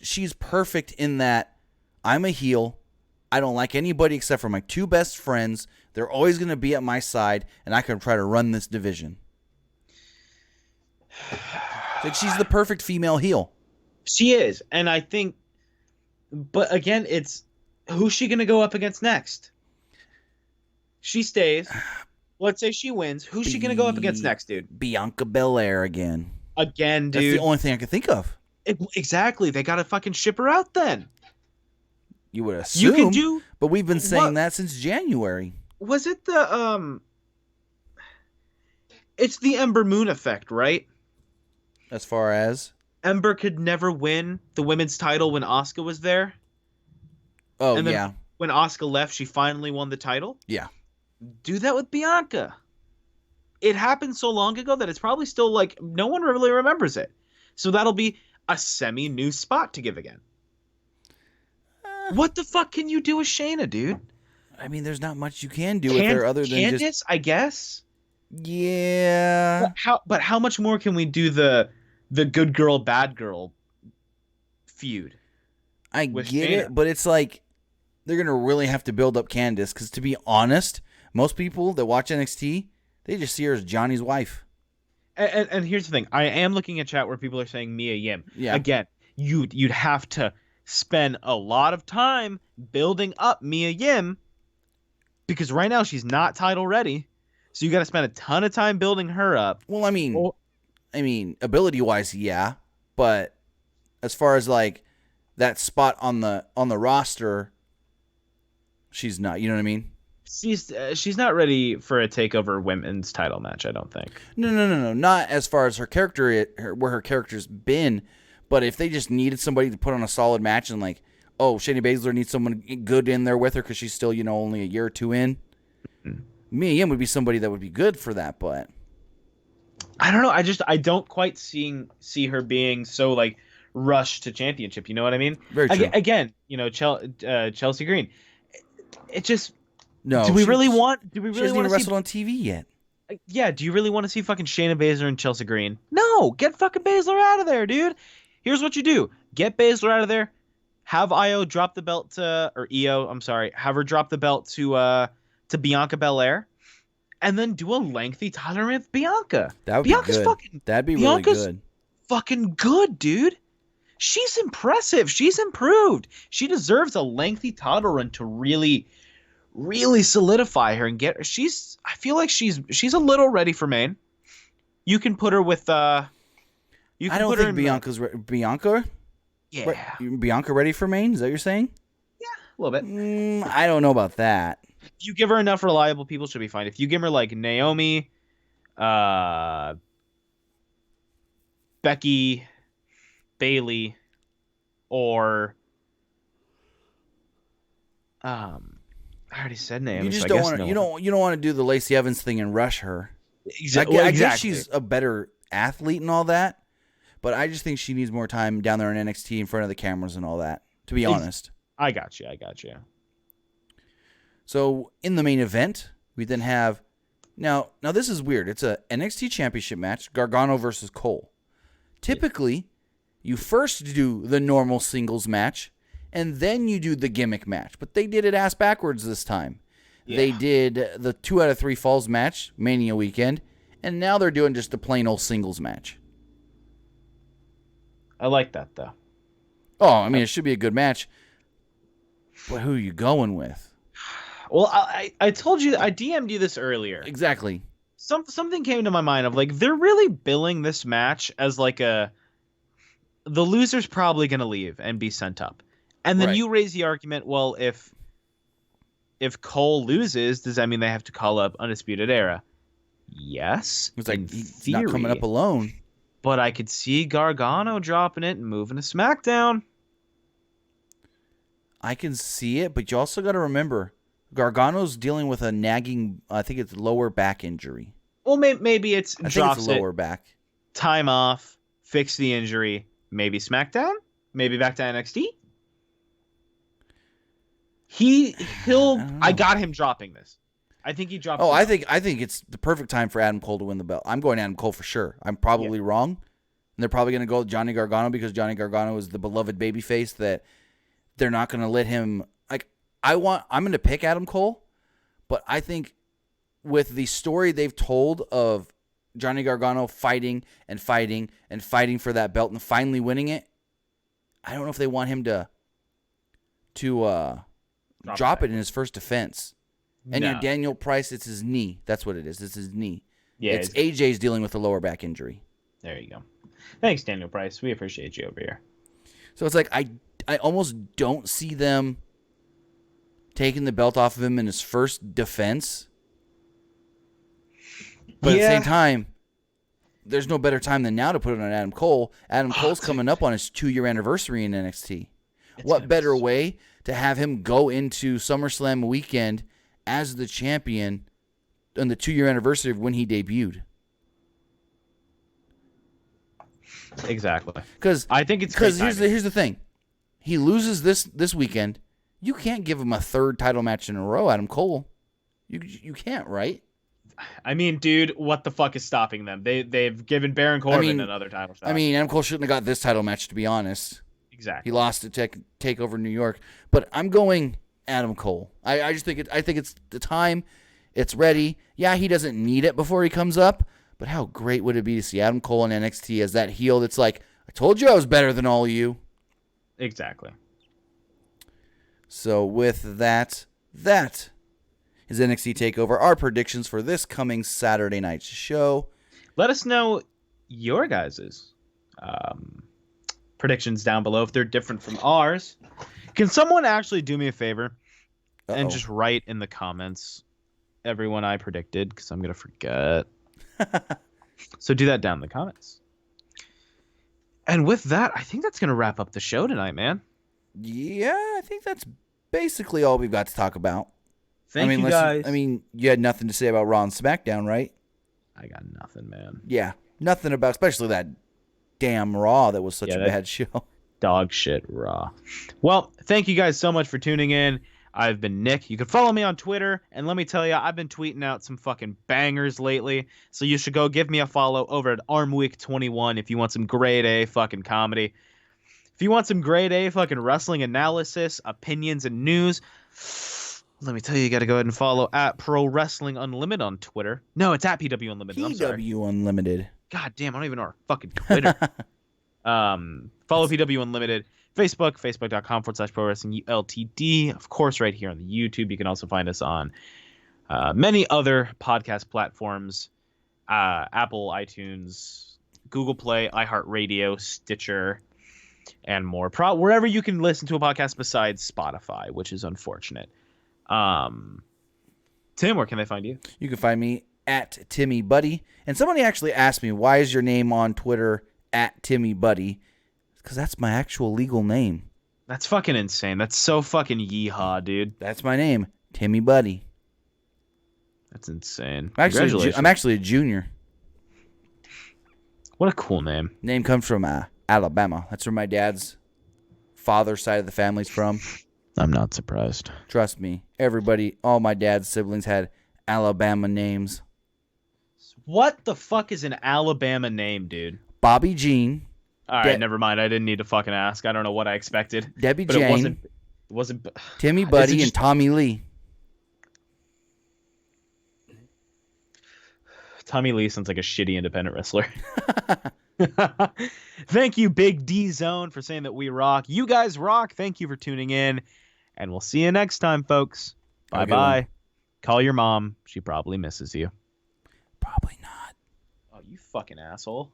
She's perfect in that I'm a heel. I don't like anybody except for my two best friends. They're always going to be at my side, and I can try to run this division. She's the perfect female heel. She is, and I think... But again, it's... Who's she going to go up against next? She stays. Let's say she wins. Who's she going to go up against next, dude? Bianca Belair again. Again, dude. That's the only thing I can think of. Exactly. They got to fucking ship her out then. You would assume. You can do... But we've been saying that since January. Was it the... It's the Ember Moon effect, right? As far as? Ember could never win the women's title when Asuka was there. Oh, and then yeah. When Asuka left, she finally won the title. Yeah. Do that with Bianca. It happened so long ago that it's probably still like no one really remembers it. So that'll be a semi-new spot to give again. What the fuck can you do with Shayna, dude? I mean, there's not much you can do with her other than Candice, just... I guess. Yeah. But how much more can we do the good girl, bad girl feud I with get Shayna. it, but it's like they're going to really have to build up Candice because, to be honest, most people that watch NXT, they just see her as Johnny's wife. And here's the thing. I am looking at chat where people are saying Mia Yim. Yeah. Again, you'd have to spend a lot of time building up Mia Yim because right now she's not title ready. So you got to spend a ton of time building her up. Well, I mean, ability-wise, yeah, but as far as like that spot on the roster, she's not. You know what I mean? She's not ready for a takeover women's title match, I don't think. No. Not as far as her character, where her character's been. But if they just needed somebody to put on a solid match and like, oh, Shayna Baszler needs someone good in there with her because she's still, only a year or two in. Mm-hmm. Mia Yim would be somebody that would be good for that, but I don't know. I don't quite see her being so like rushed to championship. You know what I mean? Very true. Again, Chelsea Green. It just no. Do we really want to wrestle on TV yet? Yeah. Do you really want to see fucking Shayna Baszler and Chelsea Green? No. Get fucking Baszler out of there, dude. Here's what you do: get Baszler out of there. Have Io drop the belt to, or Io. I'm sorry. Have her drop the belt to Bianca Belair. And then do a lengthy title reign with Bianca. That would be good. That'd be really good. Fucking good, dude. She's impressive. She's improved. She deserves a lengthy title run to really, really solidify her and get her. I feel like she's a little ready for main. You can put her with I don't think Bianca's Bianca. Yeah. Bianca ready for main? Is that what you're saying? Yeah, a little bit. I don't know about that. If you give her enough reliable people, she'll be fine. If you give her like Naomi, Becky, Bailey, or I already said Naomi. You just don't want to. You don't want to do the Lacey Evans thing and rush her. Exactly. I guess she's a better athlete and all that, but I just think she needs more time down there in NXT in front of the cameras and all that. To be honest, I got you. So in the main event, we then have now this is weird. It's a NXT Championship match, Gargano versus Cole. Typically, you first do the normal singles match, and then you do the gimmick match. But they did it ass backwards this time. Yeah. They did the 2 out of 3 falls match, Mania weekend, and now they're doing just the plain old singles match. I like that, though. Oh, I mean, it should be a good match. But who are you going with? Well, I told you, I DM'd you this earlier. Exactly. Something came to my mind of like, they're really billing this match as like the loser's probably going to leave and be sent up. And then you raise the argument, well, if Cole loses, does that mean they have to call up Undisputed Era? Yes. It's like he's not coming up alone. But I could see Gargano dropping it and moving to SmackDown. I can see it, but you also got to remember, Gargano's dealing with a nagging, I think it's lower back injury. Well, maybe I think it's lower back. Time off, fix the injury, maybe SmackDown, maybe back to NXT. I got him dropping this. I think he dropped. Oh, I think it's the perfect time for Adam Cole to win the belt. I'm going Adam Cole for sure. I'm probably wrong, and they're probably going to go with Johnny Gargano because Johnny Gargano is the beloved babyface that they're not going to let him. I'm going to pick Adam Cole, but I think with the story they've told of Johnny Gargano fighting and fighting and fighting for that belt and finally winning it, I don't know if they want him to drop it in his first defense. And your Daniel Price, it's his knee. That's what it is. It's his knee. Yeah, it's AJ's dealing with a lower back injury. There you go. Thanks, Daniel Price. We appreciate you over here. So it's like I almost don't see them taking the belt off of him in his first defense. But at the same time, there's no better time than now to put it on Adam Cole. Adam Cole's coming up on his 2-year anniversary in NXT. What better way to have him go into SummerSlam weekend as the champion on the 2-year anniversary of when he debuted? Exactly. Because I think it's here's the thing. He loses this weekend. You can't give him a third title match in a row, Adam Cole. You can't, right? I mean, dude, what the fuck is stopping them? They've given Baron Corbin another title shot. I mean, Adam Cole shouldn't have got this title match, to be honest. Exactly. He lost to Takeover New York, but I'm going Adam Cole. I just think it's the time. It's ready. Yeah, he doesn't need it before he comes up, but how great would it be to see Adam Cole in NXT as that heel that's like, I told you I was better than all of you. Exactly. So with that is NXT TakeOver. Our predictions for this coming Saturday night's show. Let us know your guys's predictions down below if they're different from ours. Can someone actually do me a favor and just write in the comments everyone I predicted, because I'm going to forget. So do that down in the comments. And with that, I think that's going to wrap up the show tonight, man. Yeah, I think that's basically all we've got to talk about. Thank you, guys. You had nothing to say about Raw and SmackDown, right? I got nothing, man. Yeah, nothing about, especially that damn Raw that was such a bad show. Dog shit Raw. Well, thank you guys so much for tuning in. I've been Nick. You can follow me on Twitter, and let me tell you, I've been tweeting out some fucking bangers lately, so you should go give me a follow over at ArmWeek21 if you want some grade A fucking comedy. If you want some grade A fucking wrestling analysis, opinions, and news, let me tell you, you got to go ahead and follow at Pro Wrestling Unlimited on Twitter. No, it's at PW Unlimited. I'm sorry. PW Unlimited. God damn, I don't even know our fucking Twitter. Follow PW Unlimited. Facebook, facebook.com/Pro Wrestling ULTD. Of course, right here on the YouTube. You can also find us on many other podcast platforms. Apple, iTunes, Google Play, iHeartRadio, Stitcher, and more. Wherever you can listen to a podcast besides Spotify, which is unfortunate. Tim, where can they find you? You can find me at Timmy Buddy. And somebody actually asked me, why is your name on Twitter at Timmy Buddy? Because that's my actual legal name. That's fucking insane. That's so fucking yeehaw, dude. That's my name, Timmy Buddy. That's insane. Congratulations. I'm actually a junior. What a cool name. Name comes from Alabama. That's where my dad's father's side of the family's from. I'm not surprised. Trust me. Everybody, all my dad's siblings had Alabama names. What the fuck is an Alabama name, dude? Bobby Jean. All right, never mind. I didn't need to fucking ask. I don't know what I expected. Debbie but Jane. It wasn't. Timmy Buddy and Tommy Lee. Tommy Lee sounds like a shitty independent wrestler. Thank you, Big D Zone, for saying that we rock. You guys rock. Thank you for tuning in. And we'll see you next time, folks. Bye-bye. Call your mom. She probably misses you. Probably not. Oh, you fucking asshole.